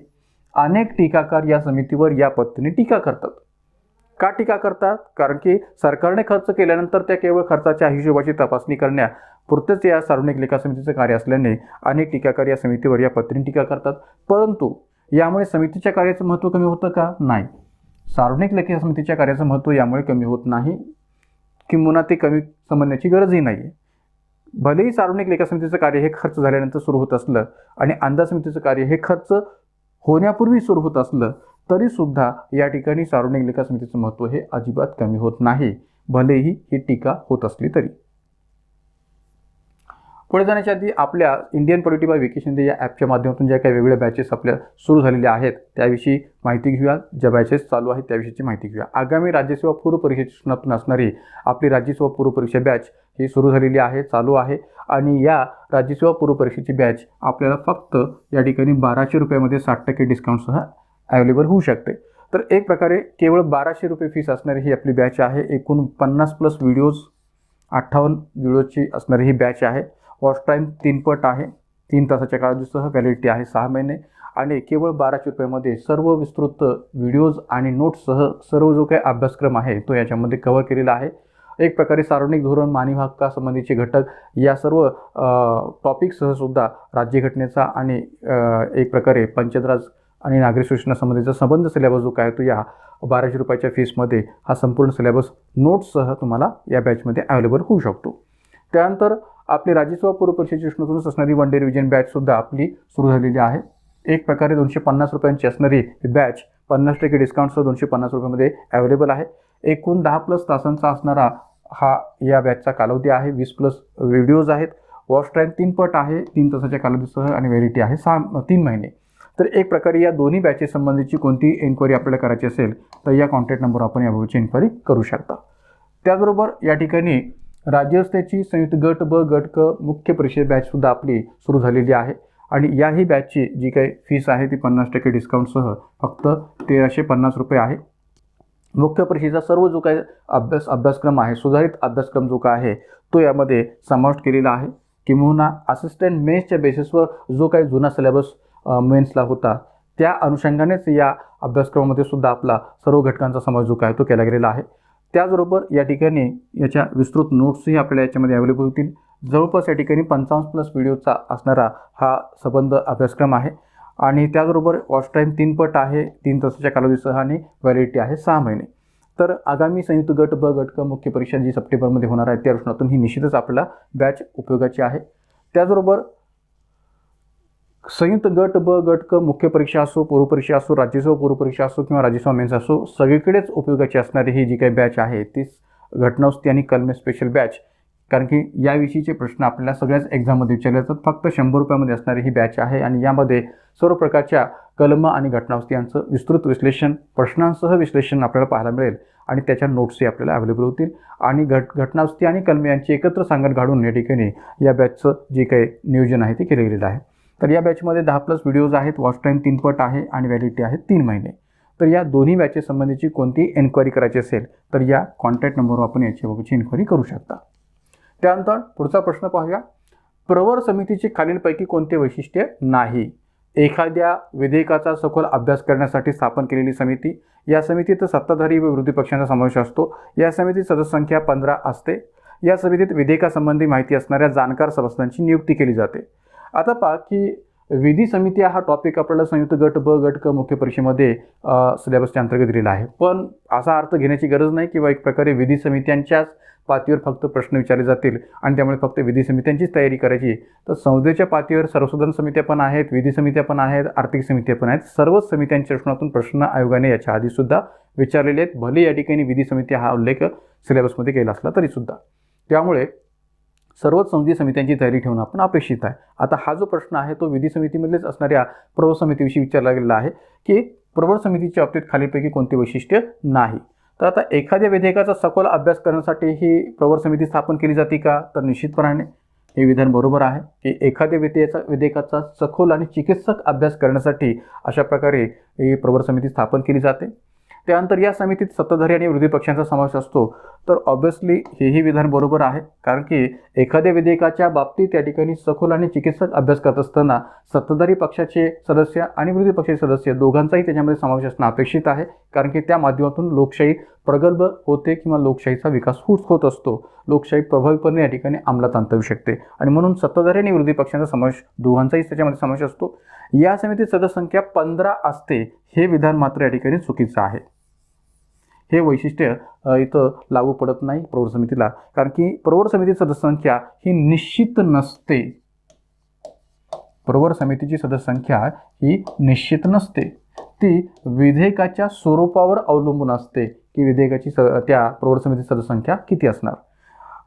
अनेक टीकाकार या समितीवर या पद्धतीने टीका करतात. का टीका करतात? कारण की सरकारने खर्च केल्यानंतर त्या केवळ खर्चाच्या हिशोबाची तपासणी करण्यापुरतेच या सार्वजनिक लेखा समितीचं कार्य असल्याने अनेक टीकाकार या समितीवर या पद्धतीने टीका करतात. परंतु यामुळे समितीच्या कार्याचं महत्त्व कमी होतं का? नाही. सार्वजनिक लेखा समितीच्या कार्याचं महत्त्व यामुळे कमी होत नाही, किंबहुना ते कमी समजण्याची गरजही नाही आहे. भलेही सार्वजनिक लेखा समितीचं कार्य हे खर्च झाल्यानंतर सुरू होत असलं आणि अंदाज समितीचं कार्य हे खर्च होण्यापूर्वी सुरू होत असलं तरीसुद्धा या ठिकाणी सार्वजनिक लेखा समितीचं महत्त्व हे अजिबात कमी होत नाही, भलेही ही टीका होत असली तरी. पुढे जाण्याच्या आधी आपल्या Indian polity bye vacation day या ॲपच्या माध्यमातून ज्या काही वेगवेगळ्या बॅचेस आपल्या सुरू झालेल्या आहेत त्याविषयी माहिती घेऊया. ज्या बॅचेस चालू आहेत त्याविषयीची माहिती घेऊया. आगामी राज्यसेवा पूर्व परीक्षेतून असणारी आपली राज्यसेवा पूर्व परीक्षा बॅच ही सुरू झालेली आहे, चालू आहे. आणि या राज्यसेवा पूर्व परीक्षेची बॅच आपल्याला फक्त या ठिकाणी 1200 रुपयामध्ये 60% डिस्काउंटसह अवेलेबल होऊ शकते. तर एक प्रकारे केवळ 1200 रुपये फीस असणारी ही आपली बॅच आहे. एकूण 50+ व्हिडिओज, 58 व्हिडिओची असणारी ही बॅच आहे. वॉच टाईम 3 पट आहे, 3 तासाच्या कालावधीसह, व्हॅलिडिटी आहे 6 महिने. आणि केवळ 1200 रुपयामध्ये सर्व विस्तृत व्हिडिओज आणि नोट्ससह सर्व जो काही अभ्यासक्रम आहे तो याच्यामध्ये कव्हर केलेला आहे. एक प्रकारे सार्वजनिक धोरण, मानवी हक्कासंबंधीचे घटक या सर्व टॉपिकसह सुद्धा राज्यघटनेचा आणि एक प्रकारे पंचायतराज आणि नागरी सुधारणा संबंध सिलेबस जो काय तो या 1200 रुपयाच्या फीसमध्ये हा संपूर्ण सिलेबस नोट्ससह तुम्हाला या बॅचमध्ये अवेलेबल होऊ शकतो. त्यानंतर आपली राज्यसेवा पूर्व परीक्षेची उष्णतूनच असणारी 1 डे रिव्हिजन बॅचसुद्धा आपली सुरू झालेली आहे. एक प्रकारे 250 रुपयांची असणारी बॅच 50% डिस्काउंटसह 250 रुपयामध्ये अवेलेबल आहे. एकूण 10+ तासांचा असणारा हा या बॅचचा कालावधी आहे. 20+ व्हिडिओज आहेत. वॉच टाईम 3 पट आहे, 3 तासाच्या कालावधीसह आणि व्हॅलिडिटी आहे 3 महिने. तर एक प्रकारे या दोन्ही बॅचेस संबंधीची कोणतीही एन्क्वायरी आपल्याला करायची असेल तर या कॉन्टॅक्ट नंबरवर आपण याबाबतची एन्क्वायरी करू शकता. त्याचबरोबर या ठिकाणी राज्यस्तराची संयुक्त गट ब गट क मुख्य परीक्षा बॅचसुद्धा आपली सुरू झालेली आहे. आणि याही बॅचची जी काही फीस आहे ती 50% डिस्काउंटसह फक्त 1350 रुपये आहे. मुख्य परीक्षेचा सर्व जो काही अभ्यासक्रम आहे, सुधारित अभ्यासक्रम जो काय आहे तो यामध्ये समाविष्ट केलेला आहे. किंबहुना असिस्टंट मेन्सच्या बेसिसवर जो काही जुना सिलेबस मेन्सला होता त्या अनुषंगानेच या अभ्यासक्रमामध्ये सुद्धा आपला सर्व घटकांचा समावेश जो काय तो केला गेलेला आहे. त्याचबरोबर या ठिकाणी याच्या विस्तृत नोट्सही आपल्याला याच्यामध्ये अवेलेबल होतील. जवळपास या ठिकाणी 55+ व्हिडिओचा असणारा हा संबंध अभ्यासक्रम आहे. आणि त्याचबरोबर वॉच टाईम 3 पट आहे, 3 तासाच्या कालावधीसह आणि व्हॅलिडिटी आहे 6 महिने. तर आगामी संयुक्त गट ब गट क मुख्य परीक्षा जी सप्टेंबरमध्ये होणार आहे त्या अनुषंगातून ही निश्चितच आपल्याला बॅच उपयोगाची आहे. त्याचबरोबर संयुक्त गट ब गट क मुख्य परीक्षा असो, पूर्व परीक्षा असो, राज्यसेवा पूर्व परीक्षा असो किंवा राज्यसेवा मेन्स असो, सगळीकडेच उपयोगाची असणारी ही जी काही बॅच आहे ती घटनावस्ती आणि कलमे स्पेशल बॅच. कारण की याविषयीचे प्रश्न आपल्याला सगळ्याच एक्झाममध्ये विचारले जातात. फक्त 100 रुपयामध्ये असणारी ही बॅच आहे आणि यामध्ये सर्व प्रकारच्या कलम आणि घटनावस्ती यांचं विस्तृत विश्लेषण, प्रश्नांसह विश्लेषण आपल्याला पाहायला मिळेल आणि त्याच्या नोट्सही आपल्याला अवेलेबल होतील. आणि घटनावस्ती आणि कलमे यांची एकत्र सांगड घालून या ठिकाणी या बॅचचं जे काही नियोजन आहे ते केलं गेलेलं आहे. तर या बॅचमध्ये 10+ व्हिडिओज आहेत, वॉच टाईम 3 पट आहे आणि व्हॅलिडिटी आहे 3 महिने. तर या दोन्ही बॅचेस संबंधीची कोणतीही एन्क्वायरी करायची असेल तर या कॉन्टॅक्ट नंबरवर आपण याच्याबाबतची एन्क्वायरी करू शकता. त्यानंतर पुढचा प्रश्न पाहूया. प्रवर समितीची खालीलपैकी कोणते वैशिष्ट्य नाही? एखाद्या विधेयकाचा सखोल अभ्यास करण्यासाठी स्थापन केलेली समिती. या समितीत सत्ताधारी व विरोधी पक्षांचा समावेश असतो. या समितीत सदस्य संख्या 15 असते. या समितीत विधेयकासंबंधी माहिती असणाऱ्या जाणकार सदस्यांची नियुक्ती केली जाते. आता पहा की विधी समिती हा टॉपिक आपल्याला संयुक्त गट ब गट क मुख्य परीक्षेमध्ये सिलेबसच्या अंतर्गत दिलेला आहे, पण असा अर्थ घेण्याची गरज नाही किंवा एक प्रकारे विधी समित्यांच्याच पातळीवर फक्त प्रश्न विचारले जातील आणि त्यामुळे फक्त विधी समित्यांचीच तयारी करायची. तर संसदेच्या पातळीवर सर्वसाधारण समित्या पण आहेत, विधी समित्या पण आहेत, आर्थिक समित्या पण आहेत. सर्वच समित्यांच्या दृष्टिकोनातून प्रश्न आयोगाने याच्या आधीसुद्धा विचारलेले आहेत, भले या ठिकाणी विधी समिती हा उल्लेख सिलेबसमध्ये केला असला तरीसुद्धा. त्यामुळे सर्वच संसदीय समित्यांची तयारी ठेवणं आपण अपेक्षित आहे. आता हा जो प्रश्न आहे तो विधी समितीमधलेच असणाऱ्या प्रवर समितीविषयी विचारला गेलेला आहे की प्रवर समितीच्या बाबतीत खालीलपैकी कोणते वैशिष्ट्य नाही. तर आता एखाद्या विधेयकाचा सखोल अभ्यास करण्यासाठी ही प्रवर समिती स्थापन केली जाते का, तर निश्चितपणाने हे विधान बरोबर आहे की एखाद्या विधेयकाचा सखोल आणि चिकित्सक अभ्यास करण्यासाठी अशा प्रकारे ही प्रवर समिती स्थापन केली जाते. त्यानंतर या समितीत सत्ताधारी आणि विरोधी पक्षांचा समावेश असतो. तर ऑब्व्हियसली हेही विधान बरोबर आहे, कारण की एखाद्या विधेयकाच्या बाबतीत त्या ठिकाणी सखोल आणि चिकित्सक अभ्यास करत असताना सत्ताधारी पक्षाचे सदस्य आणि विरोधी पक्षाचे सदस्य दोघांचाही त्याच्यामध्ये समावेश असणं अपेक्षित आहे, कारण की त्या माध्यमातून लोकशाही प्रगल्भ होते किंवा लोकशाहीचा विकास होत असतो. लोकशाही प्रभावीपणे या ठिकाणी अंमलात आणता येऊ शकते आणि म्हणून सत्ताधारी आणि विरोधी पक्षांचा समावेश दोघांचाही त्याच्यामध्ये समावेश असतो. या समितीत सदस्य संख्या 15 असते, हे विधान मात्र या ठिकाणी चुकीचं आहे. हे वैशिष्ट्य इथं लागू पडत नाही प्रवर समितीला, कारण की प्रवर समिती सदस्य संख्या ही निश्चित नसते. प्रवर समितीची सदस्य संख्या ही निश्चित नसते, ती विधेयकाच्या स्वरूपावर अवलंबून असते की विधेयकाची त्या प्रवर समिती सदस्य संख्या किती असणार.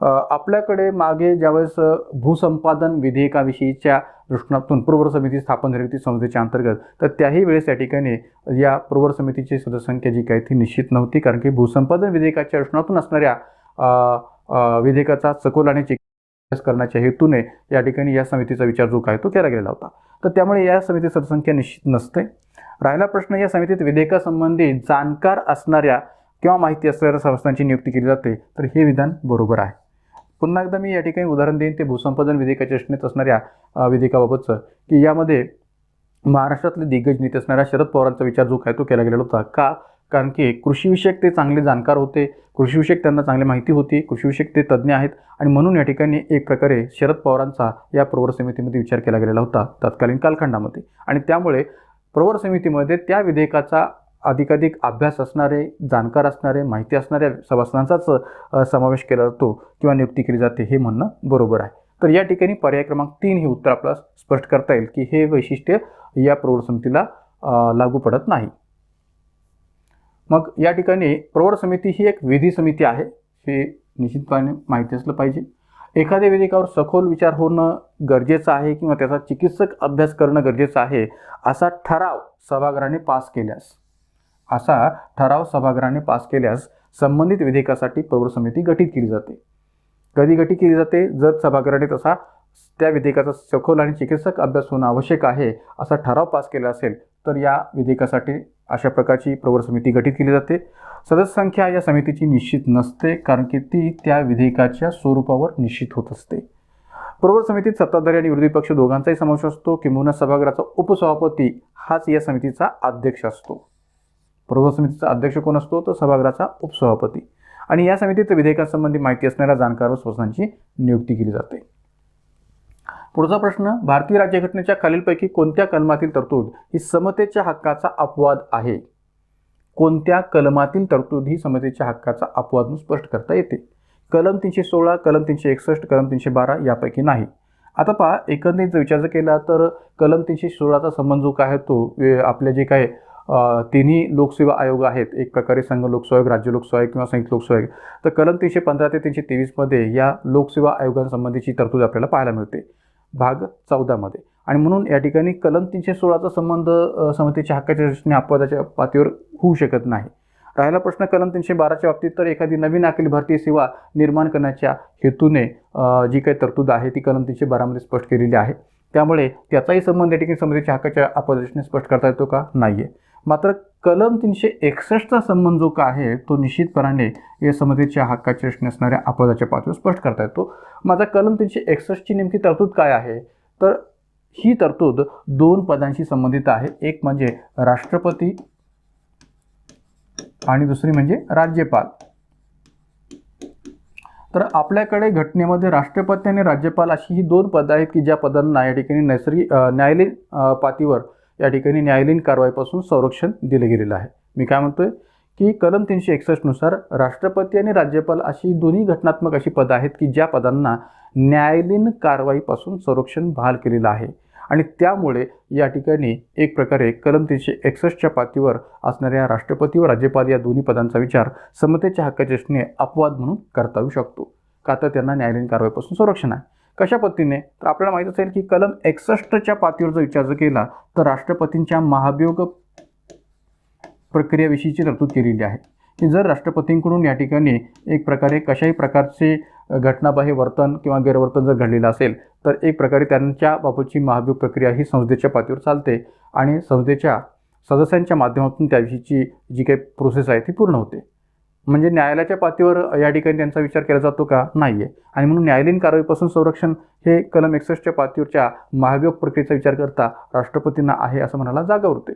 आपल्याकडे मागे ज्यावेळेस भूसंपादन विधेयकाविषयीच्या दृष्टिकोनातून प्रवर समिती स्थापन झाली होती संसदेच्या अंतर्गत, तर त्याही वेळेस या ठिकाणी या प्रवर समितीची सदस्य संख्या जी काय ती निश्चित नव्हती, कारण की भूसंपादन विधेयकाच्या दृष्टिकोनातून असणाऱ्या विधेयकाचा सखोल आणि अभ्यास करण्याच्या हेतूने या ठिकाणी या समितीचा विचार जो काय तो केला गेलेला होता. तर त्यामुळे या समितीची सदस्य संख्या निश्चित नसते. राहिला प्रश्न, या समितीत विधेयकासंबंधी जाणकार असणाऱ्या किंवा माहिती असणाऱ्या सदस्यांची नियुक्ती केली जाते, तर हे विधान बरोबर आहे. पुन्हा एकदा मी या ठिकाणी उदाहरण देईन ते भूसंपादन विधेयकाच्या रचनेत असणाऱ्या विधेयकाबाबतचं, की यामध्ये महाराष्ट्रातले दिग्गज नेते असणाऱ्या शरद पवारांचा विचार जो काय तो केला गेलेला होता. का, कारण की कृषीविषयक ते चांगले जाणकार होते, कृषीविषयक त्यांना चांगली माहिती होती, कृषीविषयक ते तज्ज्ञ आहेत आणि म्हणून या ठिकाणी एक प्रकारे शरद पवारांचा या प्रवर समितीमध्ये विचार केला गेलेला होता तत्कालीन कालखंडामध्ये. आणि त्यामुळे प्रवर समितीमध्ये त्या विधेयकाचा अधिकाधिक अभ्यास असणारे, जाणकार असणारे, माहिती असणाऱ्या सभासदांचाच समावेश केला जातो किंवा नियुक्ती केली जाते, हे म्हणणं बरोबर आहे. तर या ठिकाणी पर्याय क्रमांक 3 हे उत्तर आपल्याला स्पष्ट करता येईल की हे वैशिष्ट्य या प्रवर समितीला लागू पडत नाही. मग या ठिकाणी प्रवर समिती ही एक विधी समिती आहे, हे निश्चितपणे माहिती असलं पाहिजे. एखाद्या विधेयकावर सखोल विचार होणं गरजेचं आहे किंवा त्याचा चिकित्सक अभ्यास करणं गरजेचं आहे, असा ठराव सभागृहाने पास केल्यास संबंधित विधेयकासाठी प्रवर समिती गठीत केली जाते. कधी गठीत केली जाते, जर सभागृहाने तसा त्या विधेयकाचा सखोल आणि चिकित्सक अभ्यास होणं आवश्यक आहे असा ठराव पास केला असेल, तर या विधेयकासाठी अशा प्रकारची प्रवर समिती गठीत केली जाते. सदस्य संख्या या समितीची निश्चित नसते, कारण की ती त्या विधेयकाच्या स्वरूपावर निश्चित होत असते. प्रवर समितीत सत्ताधारी आणि विरोधी पक्ष दोघांचाही समावेश असतो, किंबहुना सभागृहाचा उपसभापती हाच या समितीचा अध्यक्ष असतो. प्रवर समितीचा अध्यक्ष कोण असतो, तर सभागृहाचा उपसभापती. आणि या समितीत विधेयकासंबंधी माहिती असणाऱ्या जाणकार व सदस्यांची नियुक्ती केली जाते. पुढचा प्रश्न, भारतीय राज्यघटनेच्या खालीलपैकी कोणत्या कलमातील तरतूद ही समतेच्या हक्काचा अपवाद आहे? कोणत्या कलमातील तरतूद ही समतेच्या हक्काचा अपवाद म्हणून स्पष्ट करता येते? कलम 316, कलम 361, कलम 312 यापैकी नाही. आता पहा, एकंदरीत जर विचार केला तर कलम 316चा संबंध जो काय आहे तो आपले जे काय तिन्ही लोकसेवा आयोग आहेत, एक प्रकारे संघ लोकसेवा आयोग, राज्य लोकसेवा आयोग किंवा संयुक्त लोकसेवा आयोग, तर कलम 315 ते 323 मध्ये या लोकसेवा आयोगांसंबंधीची तरतूद आपल्याला पाहायला मिळते भाग 14 मध्ये. आणि म्हणून या ठिकाणी कलम 316चा संबंध समतेच्या हक्काच्या दृष्टीने अपवादाच्या पातळीवर होऊ शकत नाही. राहिला प्रश्न कलम 312च्या बाबतीत, तर एखादी नवीन अखिल भारतीय सेवा निर्माण करण्याच्या हेतूने जी काही तरतूद आहे ती कलम 312 मध्ये स्पष्ट केलेली आहे. त्यामुळे त्याचाही संबंध या ठिकाणी समतेच्या हक्काच्या अपवादाने स्पष्ट करता येतो का? नाहीये. मात्र कलम 361चा संबंध जो का आहे तो निश्चितपणाने या समतेच्या हक्काच्या दृष्टीने असणाऱ्या अपवादाच्या पातळीवर स्पष्ट करता येतो. माझा कलम 361ची नेमकी तरतूद काय आहे, तर ही तरतूद 2 पदांशी संबंधित आहे. एक म्हणजे राष्ट्रपती आणि दुसरी म्हणजे राज्यपाल. तर आपल्याकडे घटनेमध्ये राष्ट्रपती आणि राज्यपाल अशी ही दोन पदं आहेत की ज्या पदांना या ठिकाणी न्यायालयीन पातळीवर या ठिकाणी न्यायालयीन कारवाईपासून संरक्षण दिले गेलेलं आहे. मी काय म्हणतोय की कलम 361 नुसार राष्ट्रपती आणि राज्यपाल अशी दोन्ही घटनात्मक अशी पदं आहेत की ज्या पदांना न्यायालयीन कारवाईपासून संरक्षण बहाल केलेलं आहे आणि त्यामुळे या ठिकाणी एक प्रकारे कलम 361च्या पातळीवर असणाऱ्या राष्ट्रपती व राज्यपाल या दोन्ही पदांचा विचार समतेच्या हक्काच्या दृष्टीने अपवाद म्हणून करता येऊ शकतो, का तर त्यांना न्यायालयीन कारवाईपासून संरक्षण आहे. कशा पद्धतीने, तर आपल्याला माहीत असेल की कलम 61च्या पातळीवर जर विचार जर केला तर राष्ट्रपतींच्या महाभियोग प्रक्रियेविषयीची तरतूद केलेली आहे की जर राष्ट्रपतींकडून या ठिकाणी एक प्रकारे कशाही प्रकारचे घटनाबाह्य वर्तन किंवा गैरवर्तन जर घडलेलं असेल तर एक प्रकारे त्यांच्या बाबतची महाभियोग प्रक्रिया ही संसदेच्या पातळीवर चालते आणि संसदेच्या सदस्यांच्या माध्यमातून त्याविषयीची जी काही प्रोसेस आहे ती पूर्ण होते. म्हणजे न्यायालयाच्या पातळीवर या ठिकाणी त्यांचा विचार केला जातो का? नाही आहे. आणि म्हणून न्यायालयीन कारवाईपासून संरक्षण हे कलम 61च्या पातळीवरच्या महाभियोग प्रक्रियेचा विचार करता राष्ट्रपतींना आहे असं म्हणायला जागा उरते.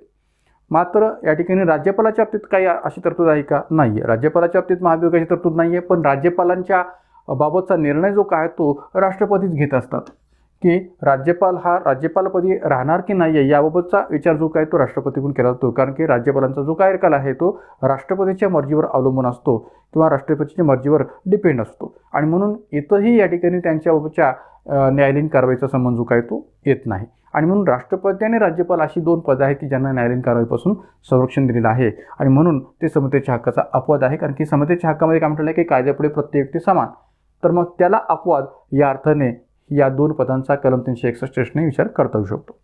मात्र या ठिकाणी राज्यपालाच्या बाबतीत काही अशी तरतूद आहे का? नाही आहे. राज्यपालाच्या बाबतीत महाभियोगाची तरतूद नाही आहे, पण राज्यपालांच्या बाबतचा निर्णय जो काय तो राष्ट्रपतीच घेत असतात की राज्यपाल हा राज्यपालपदी राहणार की नाही आहे याबाबतचा विचार जो काय तो राष्ट्रपतीकडून केला जातो, कारण की राज्यपालांचा जो कार्यकाल आहे तो राष्ट्रपतीच्या मर्जीवर अवलंबून असतो किंवा राष्ट्रपतीच्या मर्जीवर डिपेंड असतो आणि म्हणून इथंही या ठिकाणी त्यांच्याबाबतच्या न्यायालयीन कारवाईचा संबंध जो काय तो येत नाही. आणि म्हणून राष्ट्रपती आणि राज्यपाल अशी दोन पदं आहेत की ज्यांना न्यायालयीन कारवाईपासून संरक्षण दिलेलं आहे आणि म्हणून ते समतेच्या हक्काचा अपवाद आहे. कारण की समतेच्या हक्कामध्ये काय म्हटलं आहे की कायद्यापुढे प्रत्येक व्यक्ती समान, तर मग त्याला अपवाद या अर्थाने या दोन पदांचा कलम 361 विचार करता येऊ शकतो.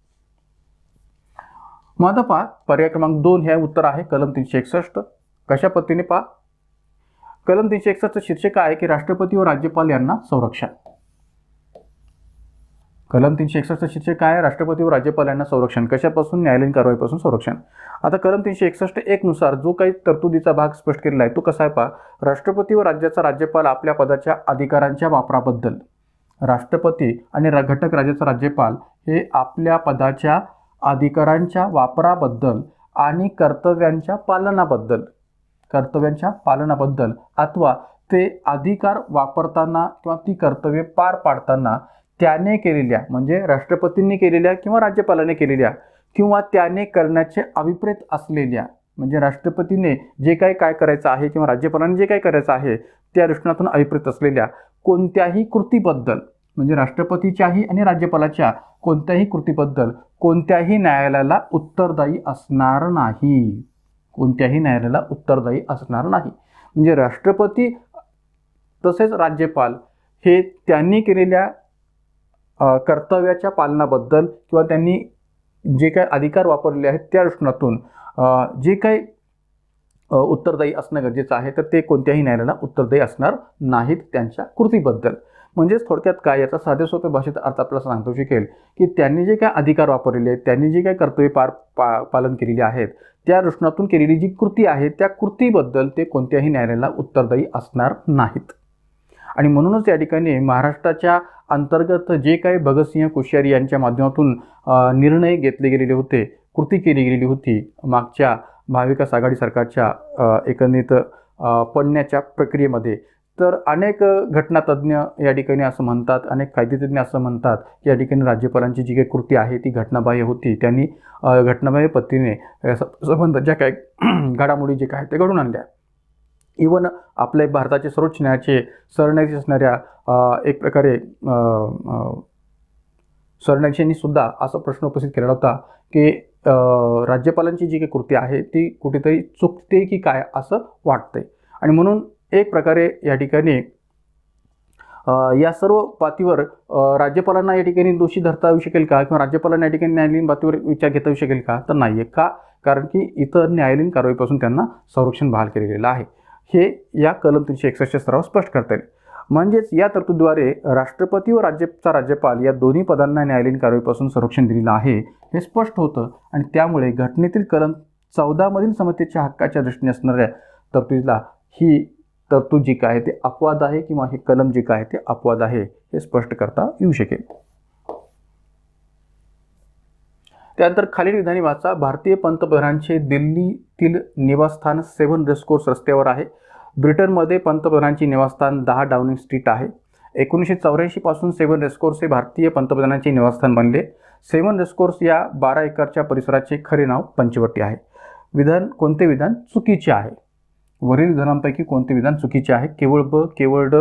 मग आता पहा पर्याय क्रमांक 2 हे उत्तर आहे कलम 361. कशा पद्धतीने पहा, कलम 361चं शीर्षक आहे की राष्ट्रपती व राज्यपाल यांना संरक्षण. कलम 361चं शीर्षक काय आहे? राष्ट्रपती व राज्यपाल यांना संरक्षण. कशापासून? न्यायालयीन कारवाईपासून संरक्षण. आता कलम 361 नुसार जो काही तरतुदीचा भाग स्पष्ट केलेला आहे तो कसा आहे पहा, राष्ट्रपती व राज्याचा राज्यपाल आपल्या पदाच्या अधिकारांच्या वापराबद्दल, राष्ट्रपती आणि घटक राज्याचा राज्यपाल हे आपल्या पदाच्या अधिकारांच्या वापराबद्दल आणि कर्तव्यांच्या पालनाबद्दल अथवा ते अधिकार वापरताना किंवा ती कर्तव्ये पार पाडताना त्याने केलेल्या, म्हणजे राष्ट्रपतींनी केलेल्या किंवा राज्यपालाने केलेल्या किंवा त्याने करण्याचे अभिप्रेत असलेल्या, म्हणजे राष्ट्रपतीने जे काय करायचं आहे किंवा राज्यपालाने जे काय करायचं आहे त्या दृष्टिकोनातून अभिप्रेत असलेल्या कोणत्याही कृतीबद्दल, म्हणजे राष्ट्रपतीच्याही आणि राज्यपालाच्या कोणत्याही कृतीबद्दल कोणत्याही न्यायालयाला उत्तरदायी असणार नाही. म्हणजे राष्ट्रपती तसेच राज्यपाल हे त्यांनी केलेल्या कर्तव्याच्या पालनाबद्दल किंवा त्यांनी जे काही अधिकार वापरले आहेत त्या दृष्टिकोनातून जे काही उत्तरदायी असणं गरजेचं आहे तर ते कोणत्याही न्यायालयाला उत्तरदायी असणार नाहीत त्यांच्या कृतीबद्दल. म्हणजेच थोडक्यात काय, याचा साध्या सोप्या भाषेत अर्थ आपल्याला सांगता शकेल की त्यांनी जे काही अधिकार वापरलेले आहेत, त्यांनी जे काही कर्तव्य पालन केलेली आहेत त्या दृष्टिकोनातून केलेली जी कृती आहे त्या कृतीबद्दल ते कोणत्याही न्यायालयाला उत्तरदायी असणार नाहीत. आणि म्हणूनच या ठिकाणी महाराष्ट्राच्या अंतर्गत जे काही भगतसिंह कोश्यारी यांच्या माध्यमातून निर्णय घेतले गेलेले होते, कृती केली गेलेली होती मागच्या महाविकास आघाडी सरकारच्या एकंदरीत पडण्याच्या प्रक्रियेमध्ये, तर अनेक घटनातज्ञ या ठिकाणी असं म्हणतात, अनेक कायदेतज्ञ असं म्हणतात की या ठिकाणी राज्यपालांची जी काही कृती आहे ती घटनाबाह्य होती. त्यांनी घटनाबाह्य पद्धतीने संबंध ज्या काही घडामोडी जे काय ते घडून आणल्या. इवन आपल्या भारताचे सर्वोच्च न्यायालयाचे सरन्यायाधीश असणाऱ्या एक प्रकारे सरन्यायाधीशांनी सुद्धा असा प्रश्न उपस्थित केला होता की राज्यपालांची जी काही कृती आहे ती कुठेतरी चुकते की काय असं वाटतंय. आणि म्हणून एक प्रकारे या ठिकाणी या सर्व पातळीवर राज्यपालांना या ठिकाणी दोषी धरता येऊ शकेल का किंवा राज्यपालांना या ठिकाणी न्यायालयीन पातळीवर विचार घेता येऊ शकेल का? तर नाही आहे. का? कारण की इतर न्यायालयीन कारवाईपासून त्यांना संरक्षण बहाल केले गेलेलं आहे. हे या कलम 361च्या स्तरावर स्पष्ट करता येईल. म्हणजेच या तरतुदीद्वारे राष्ट्रपती व राज्यपाल या दोन्ही पदांना न्यायालयीन कारवाईपासून संरक्षण दिलेलं आहे हे स्पष्ट होतं आणि त्यामुळे घटनेतील कलम 14 मधील समतेच्या हक्काच्या दृष्टीने असणाऱ्या तरतुदीला ही तरतूद जी काय आहे ते अपवाद आहे किंवा हे कलम जे काय आहे ते अपवाद आहे हे स्पष्ट करता येऊ शकेल. त्यानंतर खालील विधाने वाचा. भारतीय पंतप्रधानांचे दिल्लीतील निवासस्थान 7 रेसकोर्स रस्त्यावर आहे. ब्रिटनमध्ये पंतप्रधानांची निवासस्थान 10 डाउनिंग स्ट्रीट आहे. 1984 पासून सेवन रेसकोर्स हे भारतीय पंतप्रधानांचे निवासस्थान बनले. सेवन रेसकोर्स या 12 एकरच्या परिसराचे खरे नाव पंचवटी आहे. कोणते विधान चुकीचे आहे? वरील विधानांपैकी कोणते विधान चुकीचे आहे? केवळ ब, केवळ ड,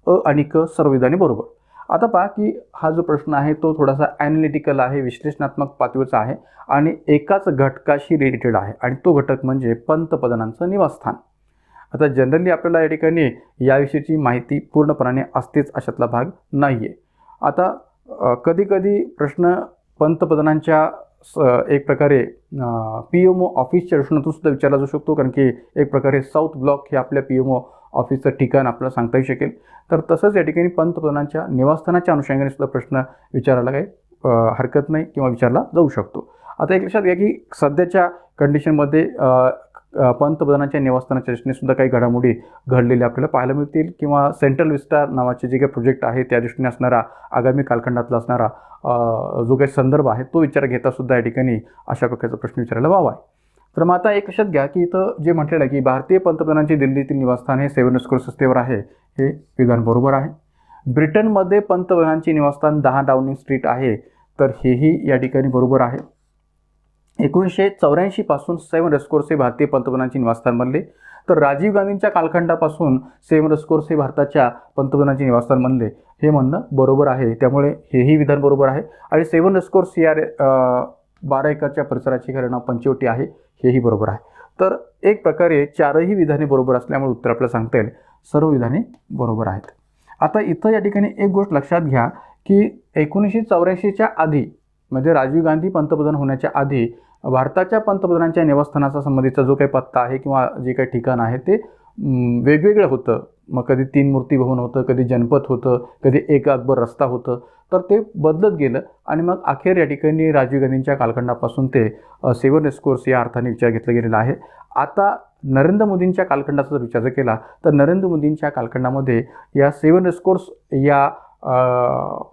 अ आणि क सर्व विधाने बरोबर. आता पहा की हा जो प्रश्न आहे तो थोडासा ॲनालिटिकल आहे, विश्लेषणात्मक पातळीवरचा आहे आणि एकाच घटकाशी रिलेटेड आहे आणि तो घटक म्हणजे पंतप्रधानांचं निवासस्थान. आता जनरली आपल्याला या ठिकाणी याविषयीची माहिती पूर्णपणे असतेच अशातला भाग नाही आहे. आता कधीकधी प्रश्न पंतप्रधानांच्या एक प्रकारे PMO ऑफिसच्या दृष्टीतून सुद्धा विचारला जाऊ शकतो, कारण की एक प्रकारे साऊथ ब्लॉक हे आपल्या PMO ऑफिसचं ठिकाण आपल्याला सांगता येऊ शकेल. तर तसंच या ठिकाणी पंतप्रधानांच्या निवासस्थानाच्या अनुषंगाने सुद्धा प्रश्न विचारायला काही हरकत नाही किंवा विचारला जाऊ शकतो. आता एक लक्षात घ्या की सध्याच्या कंडिशनमध्ये पंतप्रधानांच्या निवासस्थानाच्या दृष्टीने सुद्धा काही घडामोडी घडलेल्या आपल्याला पाहायला मिळतील किंवा सेंट्रल विस्टार नावाचे जे काही प्रोजेक्ट आहे त्या दृष्टीने असणारा आगामी कालखंडातला असणारा जो काही संदर्भ आहे तो विचार घेता सुद्धा या ठिकाणी अशा प्रकारचा प्रश्न विचारायला वावा आहे. तर मग आता एक लक्षात घ्या की इथं जे म्हटलेलं आहे की भारतीय पंतप्रधानांचे दिल्लीतील निवासस्थान हे सेवन रेसकोर्स रस्त्यावर आहे, हे विधान बरोबर आहे. ब्रिटनमध्ये पंतप्रधानांचे निवासस्थान 10 डाउनिंग स्ट्रीट आहे, तर हेही या ठिकाणी बरोबर आहे. 1984 पासून सेवन रेसकोर्स हे भारतीय पंतप्रधानांचे निवासस्थान बनले, तर राजीव गांधींच्या कालखंडापासून सेवन रेसकोर्स हे भारताच्या पंतप्रधानांचे निवासस्थान बनले, हे म्हणणं बरोबर आहे. त्यामुळे हेही विधान बरोबर आहे. आणि सेवन रेसकोर्स या 12 एकरच्या परिसराचे खरे नाव पंचवटी आहे, हेही बरोबर आहे. तर एक प्रकारे चारही विधाने बरोबर असल्यामुळे उत्तर आपल्याला सांगता येईल सर्व विधाने बरोबर आहेत. आता इथं या ठिकाणी एक गोष्ट लक्षात घ्या की 1984च्या आधी म्हणजे राजीव गांधी पंतप्रधान होण्याच्या आधी भारताच्या पंतप्रधानांच्या निवासस्थानाचा संबंधीचा जो काही पत्ता आहे किंवा जे काही ठिकाण आहे ते वेगवेगळं होतं. मग कधी 3 मूर्ती भवन होतं, कधी जनपथ होतं, कधी एक अकबर रस्ता होतं. तर ते बदलत गेलं आणि मग अखेर या ठिकाणी राजीव गांधींच्या कालखंडापासून ते सेवन रेसकोर्स या अर्थाने विचार घेतला गेलेला आहे. आता नरेंद्र मोदींच्या कालखंडाचा जर विचार केला तर नरेंद्र मोदींच्या कालखंडामध्ये या सेवन रेसकोर्स या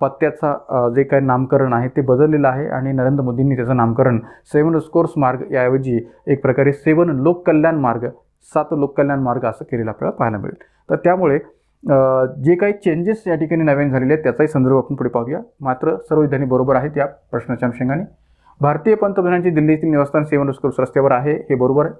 पत्त्याचा जे काही नामकरण आहे ते बदललेलं आहे आणि नरेंद्र मोदींनी त्याचं नामकरण सेवन रेसकोर्स मार्ग याऐवजी एक प्रकारे 7 लोककल्याण मार्ग, 7 लोककल्याण मार्ग असं केलेलं आपल्याला पाहायला मिळेल. तर त्यामुळे जे काही चेंजेस या ठिकाणी नवीन झालेले आहेत त्याचाही संदर्भ आपण पुढे पाहूया. मात्र सर्व विधाने बरोबर आहेत या प्रश्नाच्या अनुषंगाने. भारतीय पंतप्रधानांचे दिल्लीतील निवासस्थान सेवन रेसकोर्स रस्त्यावर आहे, हे बरोबर आहे.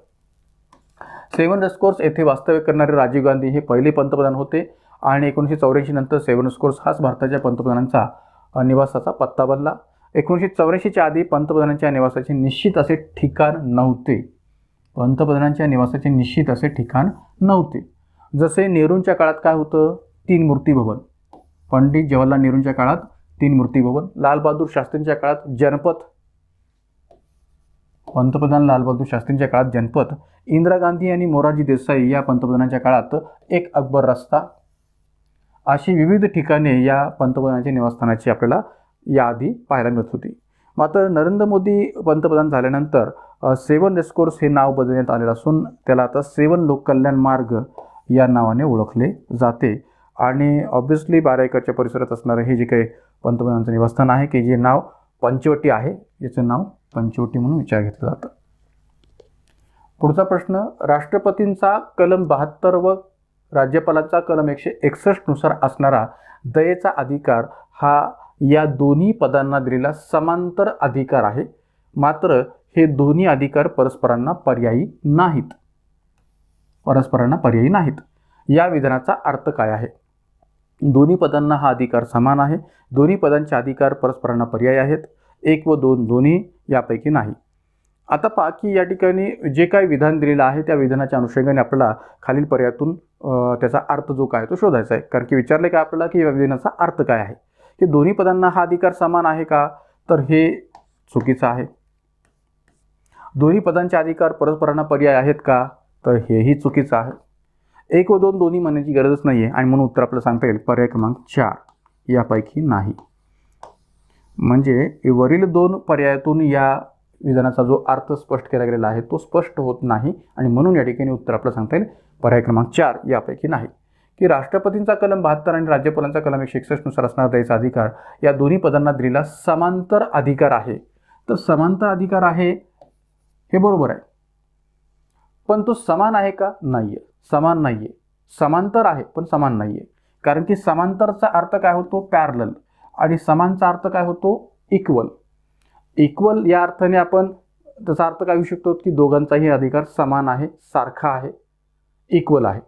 सेवन रेसकोर्स येथे वास्तव्य करणारे राजीव गांधी हे पहिले पंतप्रधान होते आणि 1984 नंतर सेवन रेसकोर्स हाच भारताच्या पंतप्रधानांचा निवासाचा पत्ता बनला. 1984च्या आधी पंतप्रधानांच्या निवासाचे निश्चित असे ठिकाण नव्हते. पंतप्रधानांच्या निवासाचे निश्चित असे ठिकाण नव्हते. जसे नेहरूंच्या काळात काय होतं? 3 मूर्ती भवन. पंडित जवाहरलाल नेहरूंच्या काळात 3 मूर्ती भवन. लालबहादूर शास्त्रींच्या काळात जनपथ. पंतप्रधान लालबहादूर शास्त्रींच्या काळात जनपथ. इंदिरा गांधी आणि मोरारजी देसाई या पंतप्रधानांच्या काळात एक अकबर रस्ता. अशी विविध ठिकाणे या पंतप्रधानांच्या निवासस्थानाची आपल्याला याआधी पाहायला मिळत होती. मात्र नरेंद्र मोदी पंतप्रधान झाल्यानंतर सेवन रेसकोर्स हे नाव बदलण्यात आलेलं असून त्याला आता 7 लोककल्याण मार्ग या नावाने ओळखले जाते. आणि ऑब्व्हियसली 12 एकरच्या परिसरात असणारं हे जे काही पंतप्रधानांचं निवासस्थान आहे की जे नाव पंचवटी आहे, याचं नाव पंचवटी म्हणून विचार घेतलं जातं. पुढचा प्रश्न, राष्ट्रपतींचा कलम 72 व राज्यपालाचा कलम 161 नुसार असणारा दयेचा अधिकार हा या दोन्ही पदांना दिलेला समांतर अधिकार आहे. मात्र हे दोन्ही अधिकार परस्परांना पर्यायी नाहीत. या विधानाचा अर्थ काय आहे? दोन्ही पदांना हा अधिकार समान आहे. दोन्ही पदांचे अधिकार परस्परांना पर्यायी आहेत. 1 व 2 दोन्ही यापैकी नाही. आता पहा की या ठिकाणी जे काही विधान दिलेलं आहे त्या विधानाच्या अनुषंगाने आपल्याला खालील पर्यायातून त्याचा अर्थ जो काय तो शोधायचा आहे. कारण की विचारले का आपल्याला की या विधानाचा अर्थ काय आहे, की दोन्ही पदांना हा अधिकार समान आहे का, तर हे चुकीचं आहे. दोन्ही पदांचे अधिकार परस्परांना पर्याय आहेत का, तर हेही चुकीचं आहे. 1 व 2 दोन्ही म्हणण्याची गरजच नाही आहे आणि म्हणून उत्तर आपल्याला सांगता येईल पर्याय क्रमांक 4 यापैकी नाही. म्हणजे वरील 2 पर्यायातून या विधानाचा जो अर्थ स्पष्ट केला गेलेला आहे तो स्पष्ट होत नाही आणि म्हणून या ठिकाणी उत्तर आपल्याला सांगता येईल पर्याय क्रमांक 4 यापैकी नाही. की राष्ट्रपतींचा कलम 72 आणि राज्यपालांचा कलम 161 नुसार असणारा दयेचा अधिकार या दोन्ही पदांना दिलेला समांतर अधिकार आहे. तर समांतर अधिकार आहे हे बरोबर आहे, पण तो समान आहे का? नाहीये, समान नाहीये. समांतर आहे पण समान नाही आहे. कारण की समांतरचा अर्थ काय होतो? पॅरलल. आणि समानचा अर्थ काय होतो? इक्वल. इक्वल या अर्थाने आपण त्याचा अर्थ काय घेऊ शकतो की दोघांचाही अधिकार समान आहे, सारखा आहे, इक्वल आहे.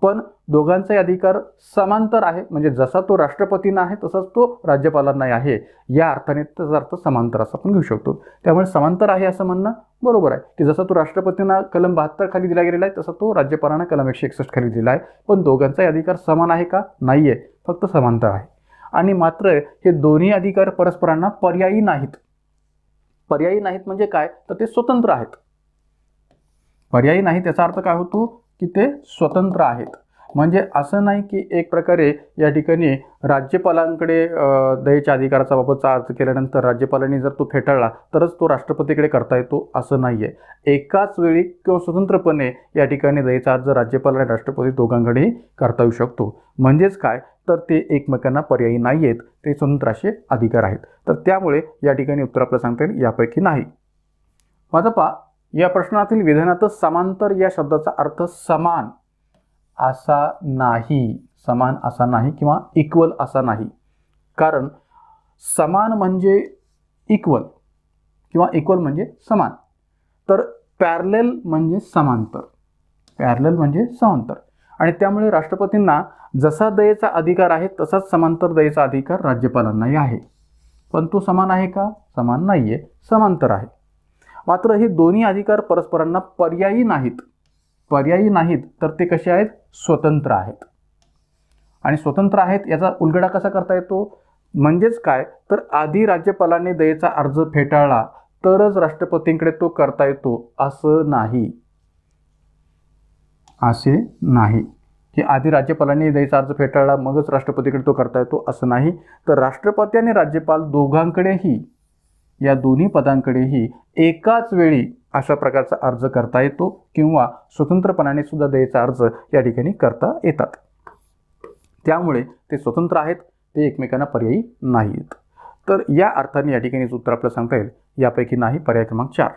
पण दोघांचाही अधिकार समांतर आहे, म्हणजे जसा तो राष्ट्रपतींना आहे तसाच तो राज्यपालांनाही आहे, या अर्थाने त्याचा अर्थ समांतर असं आपण घेऊ शकतो. त्यामुळे समांतर आहे असं म्हणणं बरोबर आहे की जसा तो राष्ट्रपतींना कलम 72 खाली दिला गेलेला आहे तसा तो राज्यपालांना कलम 161 खाली दिला आहे. पण दोघांचाही अधिकार समान आहे का? नाही आहे, फक्त समांतर आहे. आणि मात्र हे दोन्ही अधिकार परस्परांना पर्यायी नाहीत. पर्यायी नाहीत म्हणजे काय? तर ते स्वतंत्र आहेत. पर्यायी नाहीत याचा अर्थ काय होतो की ते स्वतंत्र आहेत. म्हणजे असं नाही की एक प्रकारे या ठिकाणी राज्यपालांकडे दयेच्या अधिकाराचा बाबतचा अर्ज केल्यानंतर राज्यपालांनी जर तो फेटाळला तरच तो राष्ट्रपतीकडे करता येतो, असं नाही आहे. एकाच वेळी किंवा स्वतंत्रपणे या ठिकाणी दयेचा अर्ज राज्यपाल आणि राष्ट्रपती दोघांकडेही करता येऊ शकतो. म्हणजेच काय? तर ते एकमेकांना पर्यायी नाही आहेत, ते स्वतंत्र असे अधिकार आहेत. तर त्यामुळे या ठिकाणी उत्तर आपल्याला सांगता येईल यापैकी नाही. माझा पहा, या प्रश्नातील विधानातच समांतर या शब्दाचा अर्थ समान असा नाही, समान असा नाही किंवा इक्वल असा नाही. कारण समान म्हणजे इक्वल किंवा इक्वल म्हणजे समान, तर पॅरलेल म्हणजे समांतर. पॅरलेल म्हणजे समांतर. आणि त्यामुळे राष्ट्रपतींना जसा दयेचा अधिकार आहे तसाच समांतर दयेचा अधिकार राज्यपालांनाही आहे. पण तो समान आहे का? समान नाही आहे, समांतर आहे. मात्र हे दोन्ही अधिकार परस्परांना पर्यायी नाहीत. पर्यायी नाहीत तर ते कसे आहेत? स्वतंत्र आहेत. आणि स्वतंत्र आहेत याचा उलगडा कसा करता येतो? म्हणजेच काय? तर आधी राज्यपालांनी दयेचा अर्ज फेटाळला तरच राष्ट्रपतींकडे तो करता येतो, असं नाही. असे नाही की आधी राज्यपालांनी दयेचा अर्ज फेटाळला मगच राष्ट्रपतीकडे तो करता येतो, असं नाही. तर राष्ट्रपती आणि राज्यपाल दोघांकडेही, या दोन्ही पदांकडेही एकाच वेळी अशा प्रकारचा अर्ज करता येतो किंवा स्वतंत्रपणाने सुद्धा दयेचा अर्ज या ठिकाणी करता येतात. त्यामुळे ते स्वतंत्र आहेत, ते एकमेकांना पर्यायी नाहीत. तर या अर्थाने या ठिकाणी उत्तर आपल्याला सांगता येईल यापैकी नाही, पर्याय क्रमांक 4.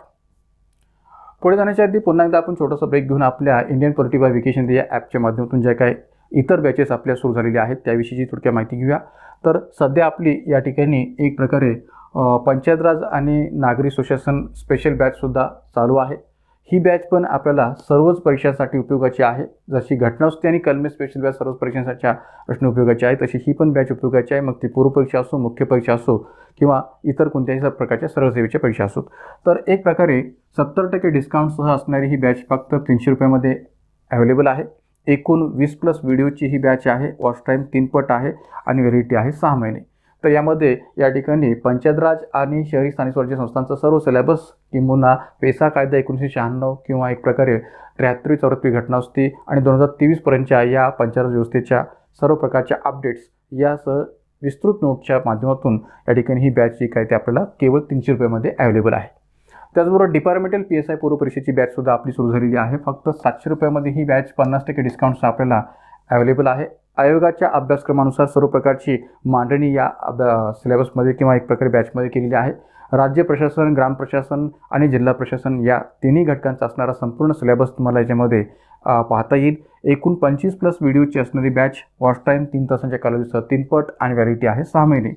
पुढे जाण्याच्या आधी पुन्हा एकदा आपण छोटासा ब्रेक घेऊन आपल्या इंडियन पॉलिटी बाय व्हेकेशन या ॲपच्या माध्यमातून ज्या काही इतर बॅचेस आपल्या सुरू झालेल्या आहेत त्याविषयीची थोडक्यात माहिती घेऊया. तर सध्या आपली या ठिकाणी एक प्रकारे पंचायत राज आणि नागरी सुशासन स्पेशल बॅचसुद्धा चालू आहे. ही बॅच पण आपल्याला सर्वच परीक्षांसाठी उपयोगाची आहे. जशी घटनावस्तू आणि कलमे स्पेशल बॅच सर्वच परीक्षांसाठी प्रश्न उपयोगाची आहे, तशी ही पण बॅच उपयोगाची आहे. मग ती पूर्वपरीक्षा असो, मुख्य परीक्षा असो किंवा इतर कोणत्याही प्रकारच्या सरळ सेवेच्या परीक्षा असोत. तर एक प्रकारे 70% डिस्काउंटसह असणारी ही बॅच फक्त 300 रुपयामध्ये अवेलेबल आहे. एकूण 20+ व्हिडिओची ही बॅच आहे. वॉच टाईम 3 पट आहे आणि व्हॅलिडिटी आहे 6 महिने. तर यामध्ये या ठिकाणी पंचायत राज आणि शहरी स्थानिक स्वराज्य संस्थांचा सर्व सिलेबस किंवा पेसा कायदा 1996 किंवा एक प्रकारे 73-74 घटनावस्ती आणि 2023पर्यंतच्या या पंचायत राज व्यवस्थेच्या सर्व प्रकारच्या अपडेट्स यासह विस्तृत नोटच्या माध्यमातून या ठिकाणी ही बॅच जी काय ते आपल्याला केवळ 300 रुपयामध्ये अवेलेबल आहे. त्याचबरोबर डिपार्टमेंटल PSI पूर्वपरीक्षेची बॅचसुद्धा आपली सुरू झालेली आहे. फक्त 700 रुपयामध्ये ही बॅच 50% डिस्काउंट्स आपल्याला अवेलेबल आहे. आयोगाच्या अभ्यासक्रमानुसार सर्व प्रकारची मांडणी या सिलेबसमध्ये किंवा एक प्रकारे बॅचमध्ये केलेली आहे. राज्य प्रशासन, ग्राम प्रशासन आणि जिल्हा प्रशासन या तिन्ही घटकांचा असणारा संपूर्ण सिलेबस तुम्हाला याच्यामध्ये पाहता येईल. एकूण 25+ व्हिडिओची असणारी बॅच, वॉच टाईम 3 तासांच्या कालावधीसह 3 पट आणि व्हॅलिडिटी आहे 6 महिने.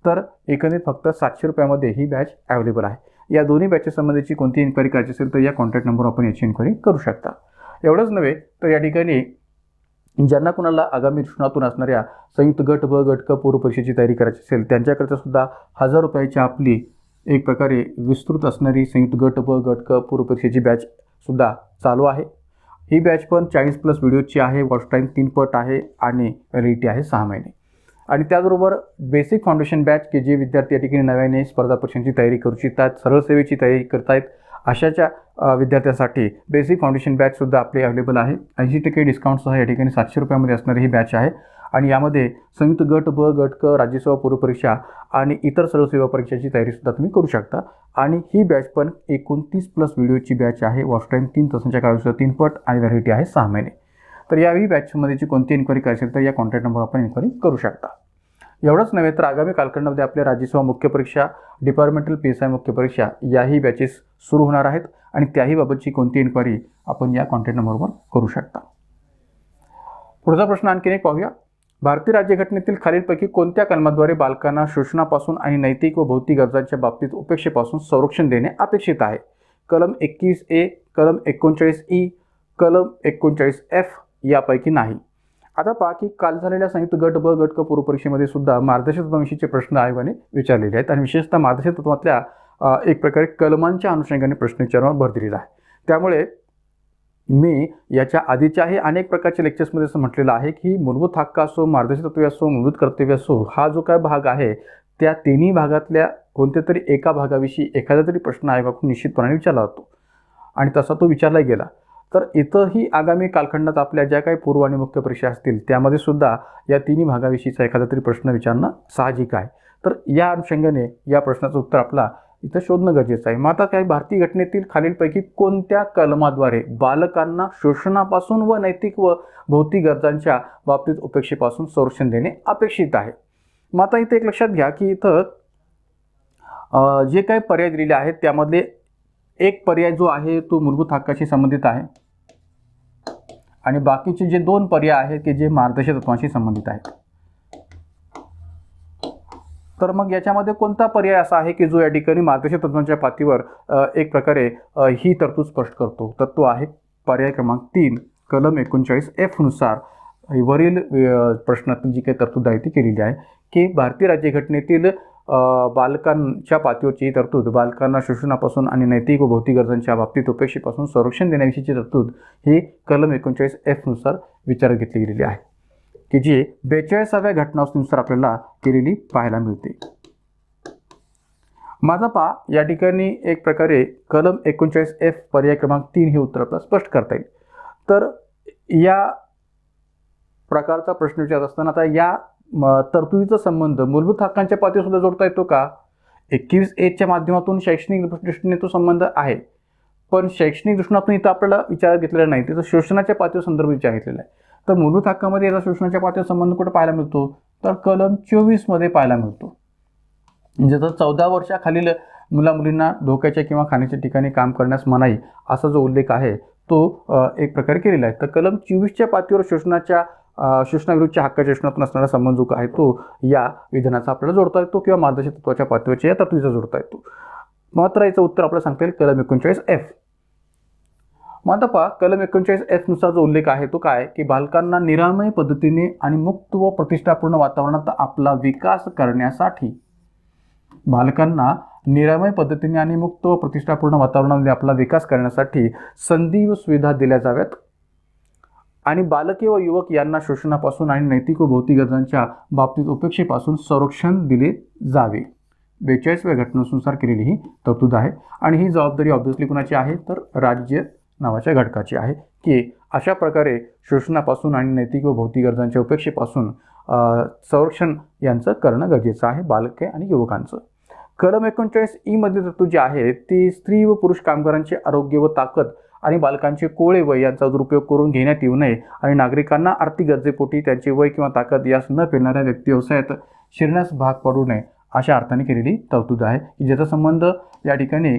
तर एकंदरीत फक्त 700 रुपयामध्ये ही बॅच अवेलेबल आहे. या दोन्ही बॅचेस संबंधीची कोणतीही इन्क्वायरी करायची असेल तर या कॉन्टॅक्ट नंबरवर आपण याची इन्क्वायरी करू शकता. एवढंच नव्हे तर या ठिकाणी ज्यांना कोणाला आगामी शिक्षणातून असणाऱ्या संयुक्त गट व गट क पूर्वपरीक्षेची तयारी करायची असेल त्यांच्याकरता सुद्धा 1000 रुपयाची आपली एक प्रकारे विस्तृत असणारी संयुक्त गट व गट क पूर्वपरीक्षेची बॅचसुद्धा चालू आहे. ही बॅच पण 40+ व्हिडिओची आहे. वॉच टाईम 3 पट आहे आणि व्हॅलिडिटी आहे 6 महिने. आणि त्याचबरोबर बेसिक फाउंडेशन बॅच की जे विद्यार्थी या ठिकाणी नव्याने स्पर्धा परीक्षांची तयारी करू इच्छितात, सरळ सेवेची तयारी करतायत अशाच्या विद्यार्थ्यांसाठी बेसिक फाउंडेशन बॅचसुद्धा आपली अवेलेबल आहे. 80% डिस्काउंटसह या ठिकाणी 700 रुपयामध्ये असणारी ही बॅच आहे. आणि यामध्ये संयुक्त गट ब गट क राज्यसेवा पूर्वपरीक्षा आणि इतर सर्व सेवा परीक्षाची तयारीसुद्धा तुम्ही करू शकता. आणि ही बॅच पण एकूण 30+ व्हिडिओची बॅच आहे. वॉच टाईम 3 तासांच्या कालावधीसह 3 पट आणि व्हॅलिडिटी आहे 6 महिने. तर याही बॅचमध्येची कोणती इन्क्वायरी करायची तर या कॉन्टॅक्ट नंबरवर आपण इन्क्वायरी करू शकता. एवढंच नव्हे तर आगामी कालखंडामध्ये आपल्या राज्यसेवा मुख्य परीक्षा, डिपार्टमेंटल PSI मुख्य परीक्षा याही बॅचेस सुरू होणार आहेत आणि त्याही बाबतची कोणती इन्क्वायरी आपण या कॉन्टॅक्ट नंबरवर करू शकता. पुढचा प्रश्न आणखीन एक पाहूया. भारतीय राज्यघटनेतील खालीलपैकी कोणत्या कलमाद्वारे बालकांना शोषणापासून आणि नैतिक व भौतिक गरजांच्या बाबतीत उपेक्षेपासून संरक्षण देणे अपेक्षित आहे? कलम 21A, कलम 39E, कलम 39F यापैकी नाही. आता पहा की काल झालेल्या संयुक्त गट ब गट क पूर्व परीक्षेमध्ये सुद्धा मार्गदर्शक तत्वांविषयीचे प्रश्न आयोगाने विचारलेले आहेत आणि विशेषतः मार्गदर्शक तत्वातल्या एक प्रकारे कलमांच्या अनुषंगाने प्रश्न विचारण्यावर भर दिलेला आहे. त्यामुळे मी याच्या आधीच्याही अनेक प्रकारच्या लेक्चर्समध्ये असं म्हटलेलं आहे की मूलभूत हक्क असो, मार्गदर्शक तत्त्वे असो, मूलभूत कर्तव्य असो, हा जो काय भाग आहे त्या तिन्ही भागातल्या कोणत्या तरी एका भागाविषयी एखादा तरी प्रश्न आयोगाकडून निश्चितपणे विचारला जातो आणि तसा तो विचारला गेला. तर इथंही आगामी कालखंडात आपल्या ज्या काही पूर्व आणि मुख्य परीक्षा असतील त्यामध्ये सुद्धा या तिन्ही भागाविषयीचा एखादा तरी प्रश्न विचारणं साहजिक आहे. तर या अनुषंगाने या प्रश्नाचं उत्तर आपला इथं शोधणं गरजेचं आहे. मग आता काय भारतीय घटनेतील खालीलपैकी कोणत्या कलमाद्वारे बालकांना शोषणापासून व नैतिक व भौतिक गरजांच्या बाबतीत उपेक्षेपासून संरक्षण देणे अपेक्षित आहे? मग आता इथे एक लक्षात घ्या की इथं जे काही पर्याय दिलेले आहेत त्यामध्ये एक पर्याय जो आहे तो मूलभूत हक्काशी संबंधित आहे आणि बाकीचे जे दोन पर्याय आहेत की जे मार्गदर्शक तत्वांशी संबंधित आहेत. तर मग याच्यामध्ये कोणता पर्याय असा आहे की जो या ठिकाणी मार्गदर्शक तत्वांच्या पातळीवर एक प्रकारे ही तरतूद स्पष्ट करतो? तर तो आहे पर्याय क्रमांक 3, कलम 39F नुसार वरील प्रश्नातून जी काही तरतूद आहे ती केलेली आहे की भारतीय राज्यघटनेतील बालकांच्या पातळीवरची तरतूद बालकांना शोषणापासून आणि नैतिक व भौतिक गरजांच्या बाबतीत उपेक्षेपासून संरक्षण देण्याविषयीची तरतूद ही कलम 39F नुसार विचारात घेतली गेलेली आहे की जी 42व्या घटनावलीनुसार आपल्याला केलेली पाहायला मिळते. माझा पहा या ठिकाणी एक प्रकारे कलम 39F पर्याय क्रमांक 3 हे उत्तर आपल्याला स्पष्ट करता येईल. तर या प्रकारचा प्रश्न विचारत असताना आता या तरतुदीचा संबंध मूलभूत हक्कांच्या पातळीवर सुद्धा जोडता येतो का? 21A माध्यमातून शैक्षणिक दृष्टीने तो संबंध आहे, पण शैक्षणिक दृष्टीतून इथं आपल्याला विचारात घेतलेला नाही, तिथं शोषणाच्या पातळीवर संदर्भ विचार घेतलेला आहे. तर मूलभूत हक्कामध्ये याचा शोषणाच्या पातळीवर संबंध कुठे पाहायला मिळतो? तर कलम 24मध्ये पाहायला मिळतो. म्हणजे तर 14 वर्षाखालील मुलामुलींना धोक्याच्या किंवा खाण्याच्या ठिकाणी काम करण्यास मनाई असा जो उल्लेख आहे तो एक प्रकारे केलेला आहे. तर कलम 24च्या पातळीवर शोषणाविरुद्धच्या हक्काच्या शोषणातून असणारा संबंध जो आहे तो या विधानाचा आपल्याला जोडता येतो किंवा मार्गदर्शक तत्वाच्या पातळीवरच्या या तरतुदीचा जोडता येतो. मात्र याचं उत्तर आपल्याला सांगता येईल कलम 39F. मग आता पहा कलम 39F नुसार जो उल्लेख आहे तो काय की बालकांना निरामय पद्धतीने आणि मुक्त व प्रतिष्ठापूर्ण वातावरणात आपला विकास करण्यासाठी बालकांना निरामय पद्धतीने आणि मुक्त व प्रतिष्ठापूर्ण वातावरणामध्ये आपला विकास करण्यासाठी संधी व सुविधा दिल्या जाव्यात आणि बालके व युवक यांना शोषणापासून आणि नैतिक व भौतिक गरजांच्या बाबतीत उपेक्षेपासून संरक्षण दिले जावे. 42व्या घटनेनुसार केलेली ही तरतूद आहे आणि ही जबाबदारी ऑब्व्हियसली कुणाची आहे? तर राज्य नावाच्या घटकाची आहे की अशा प्रकारे शोषणापासून आणि नैतिक व भौतिक गरजांच्या उपेक्षेपासून संरक्षण यांचं करणं गरजेचं आहे बालके आणि युवकांचं. कलम 39E मध्ये तरतूद जी आहे ती स्त्री व पुरुष कामगारांचे आरोग्य व ताकद आणि बालकांचे कोवळे वय यांचा दुरुपयोग करून घेण्यात येऊ नये आणि नागरिकांना आर्थिक गरजेपोटी त्यांचे वय किंवा ताकद यास न पेलणाऱ्या व्यक्ती व्यवसायात शिरण्यास भाग पडू नये अशा अर्थाने केलेली तरतूद आहे की ज्याचा संबंध या ठिकाणी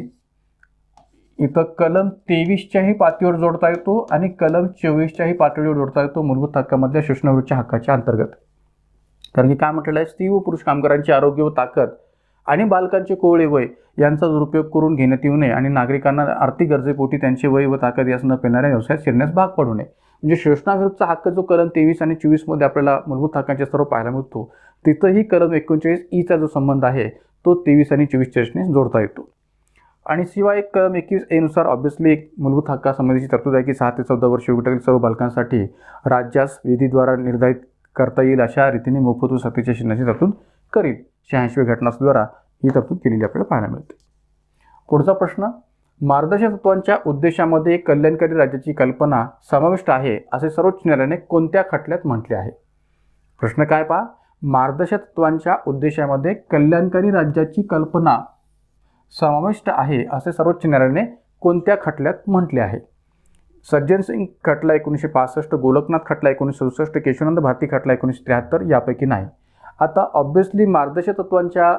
इथं कलम 23च्याही पातळीवर जोडता येतो आणि कलम 24च्याही पातळीवर जोडता येतो मूलभूत हक्कामधल्या शोषणाविरुद्धच्या हक्काच्या अंतर्गत. कारण की काय म्हटलेलं आहे? स्त्री व पुरुष कामगारांचे आरोग्य व ताकद आणि बालकांचे कोवळे वय यांचा दुरुपयोग करून घेण्यात येऊ नये आणि नागरिकांना आर्थिक गरजेपोटी त्यांचे वय व ताकद यास न पेलणाऱ्या व्यवसायात शिरण्यास भाग पडू नये. म्हणजे शोषणाविरुद्धचा हक्क जो कलम 23 आणि 24मध्ये आपल्याला मूलभूत हक्कांच्या सर्व पाहायला मिळतो तिथंही कलम 39E जो संबंध आहे तो 23 आणि 24च्या दृष्टीने जोडता येतो. आणि शिवाय कलम 21A नुसार ऑब्व्हियसली एक मूलभूत हक्कासंबंधीची तरतूद आहे की 6 ते 14 वर्ष वयोगटातील सर्व बालकांसाठी राज्यास विधीद्वारा निर्धारित करता येईल अशा रीतीने मोफत व सक्तीच्या शिक्षणाची तरतूद करील. 86व्या घटनाद्वारा ही तरतूद केलेली आपल्याला पाहायला मिळते. पुढचा प्रश्न, मार्गदर्शक तत्वांच्या उद्देशामध्ये कल्याणकारी राज्याची कल्पना समाविष्ट आहे असे सर्वोच्च न्यायालयाने कोणत्या खटल्यात म्हटले आहे? प्रश्न काय पहा, मार्गदर्शक तत्वांच्या उद्देशामध्ये कल्याणकारी राज्याची कल्पना समाविष्ट आहे असे सर्वोच्च न्यायालयाने कोणत्या खटल्यात म्हटले आहे? सज्जन सिंग खटला 1965, गोलकनाथ खटला 1967, केशवानंद भारती खटला 1973 यापैकी नाही. आता ऑब्व्हियसली मार्गदर्शक तत्वांच्या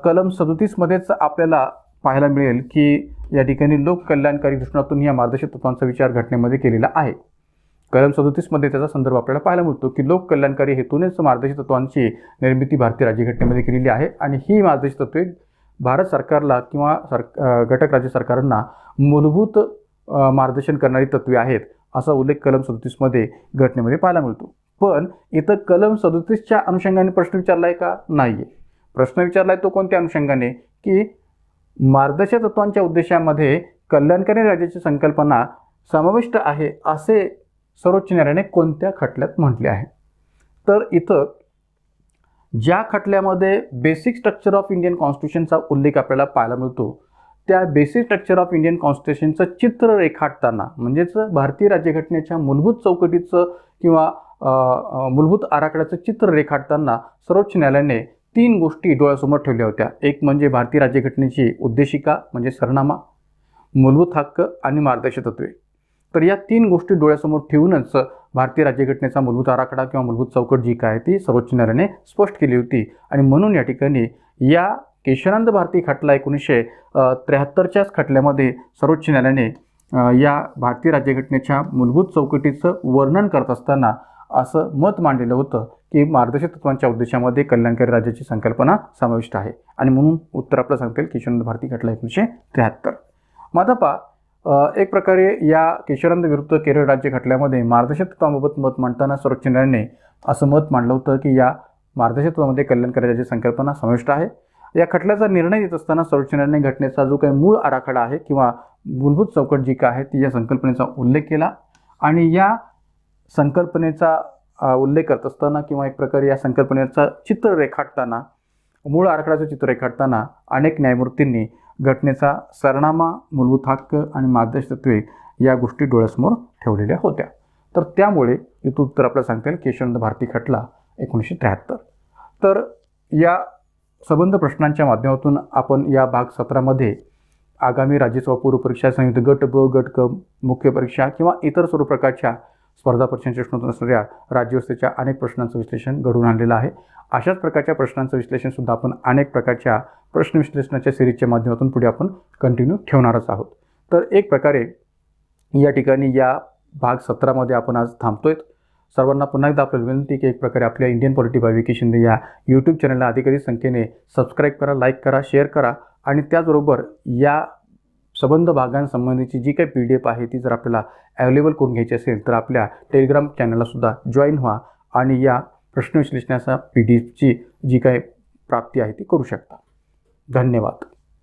कलम 37मध्येच आपल्याला पाहायला मिळेल की या ठिकाणी लोक कल्याणकारी दृष्टिकोनातून या मार्गदर्शक तत्वांचा विचार घटनेमध्ये केलेला आहे कलम 37मध्ये त्याचा संदर्भ आपल्याला पाहायला मिळतो की लोक कल्याणकारी हेतूनेच मार्गदर्शक तत्वांची निर्मिती भारतीय राज्यघटनेमध्ये केलेली आहे आणि ही मार्गदर्शक तत्वे भारत सरकारला किंवा घटक राज्य सरकारांना मूलभूत मार्गदर्शन करणारी तत्वे आहेत असा उल्लेख कलम 37मध्ये घटनेमध्ये पाहायला मिळतो. पण इथं कलम 37च्या अनुषंगाने प्रश्न विचारलाय का? नाहीये. प्रश्न विचारलाय तो कोणत्या अनुषंगाने की मार्गदर्शक तत्वांच्या उद्देशामध्ये कल्याणकारी राज्याची संकल्पना समाविष्ट आहे असे सर्वोच्च न्यायालयाने कोणत्या खटल्यात म्हटले आहे. तर इथं ज्या खटल्यामध्ये बेसिक स्ट्रक्चर ऑफ इंडियन कॉन्स्टिट्यूशनचा उल्लेख आपल्याला पाहायला मिळतो त्या बेसिक स्ट्रक्चर ऑफ इंडियन कॉन्स्टिट्यूशनचं चित्र रेखाटताना म्हणजेच भारतीय राज्यघटनेच्या मूलभूत चौकटीचं किंवा मूलभूत आराखड्याचं चित्र रेखाटताना सर्वोच्च न्यायालयाने 3 गोष्टी डोळ्यासमोर ठेवल्या होत्या. एक म्हणजे भारतीय राज्यघटनेची उद्देशिका म्हणजे सरनामा, मूलभूत हक्क आणि मार्गदर्शक तत्वे. तर या 3 गोष्टी डोळ्यासमोर ठेवूनच भारतीय राज्यघटनेचा मूलभूत आराखडा किंवा मूलभूत चौकट जी काय ती सर्वोच्च न्यायालयाने स्पष्ट केली होती आणि म्हणून या ठिकाणी या केशवानंद भारती खटला 1973च्याच खटल्यामध्ये सर्वोच्च न्यायालयाने या भारतीय राज्यघटनेच्या मूलभूत चौकटीचं वर्णन करत असताना असं मत मांडलेलं होतं की मार्गदर्शक तत्वांच्या उद्देशामध्ये कल्याणकारी राज्याची संकल्पना समाविष्ट आहे आणि म्हणून उत्तर आपलं सांगता येईल केशवानंद भारती खटला 1973. माधपा एक प्रकारे या केशवानंद विरुद्ध केरळ राज्य खटल्यामध्ये मार्गदर्शक तत्वांबाबत मत मांडताना सर्वोच्च न्यायालयाने असं मत मांडलं होतं की या मार्गदर्शक तत्वामध्ये कल्याणकारी राज्याची संकल्पना समाविष्ट आहे. या खटल्याचा निर्णय घेत असताना सर्वोच्च न्यायालयाने घटनेचा जो काही मूळ आराखडा आहे किंवा मूलभूत चौकट जी काय आहे ती या संकल्पनेचा उल्लेख केला आणि या संकल्पनेचा उल्लेख करत असताना किंवा एक प्रकारे या संकल्पनेचा चित्र रेखाटताना मूळ आराखड्याचं चित्र रेखाटताना अनेक न्यायमूर्तींनी घटनेचा सरनामा, मूलभूत हक्क आणि मार्गदर्शक तत्वे या गोष्टी डोळ्यासमोर ठेवलेल्या होत्या. तर त्यामुळे इथं उत्तर आपल्याला सांगता येईल केशवानंद भारती खटला 1973. तर या संबंध प्रश्नांच्या माध्यमातून आपण या भाग 17मध्ये आगामी राज्यसेवा पूर्व परीक्षा, संयुक्त गट ब, गट क, मुख्य परीक्षा किंवा इतर सर्व प्रकारच्या स्पर्धा परीक्षांच्या प्रश्नोत्तर असणाऱ्या राज्यव्यवस्थेच्या अनेक प्रश्नांचं विश्लेषण घडवून आणलेलं आहे. अशाच प्रकारच्या प्रश्नांचं विश्लेषणसुद्धा आपण अनेक प्रकारच्या प्रश्न विश्लेषणाच्या सिरीजच्या माध्यमातून पुढे आपण कंटिन्यू ठेवणारच आहोत. तर एक प्रकारे या ठिकाणी या भाग 17मध्ये आपण आज थांबतोय. सर्वांना पुन्हा एकदा आपल्याला विनंती की एक प्रकारे आपल्या Indian polity by V K Shinde या यूट्यूब चॅनलला अधिकाधिक संख्येने सबस्क्राईब करा, लाईक करा, शेअर करा आणि त्याचबरोबर या संबंध भागांसंबंधीची जी काही PDF आहे ती जर आपल्याला अवेलेबल करून घ्यायची असेल तर आपल्या टेलिग्राम चॅनललासुद्धा जॉईन व्हा आणि या प्रश्न विश्लेषणाचा PDFची जी काही प्राप्ती आहे ती करू शकता. धन्यवाद.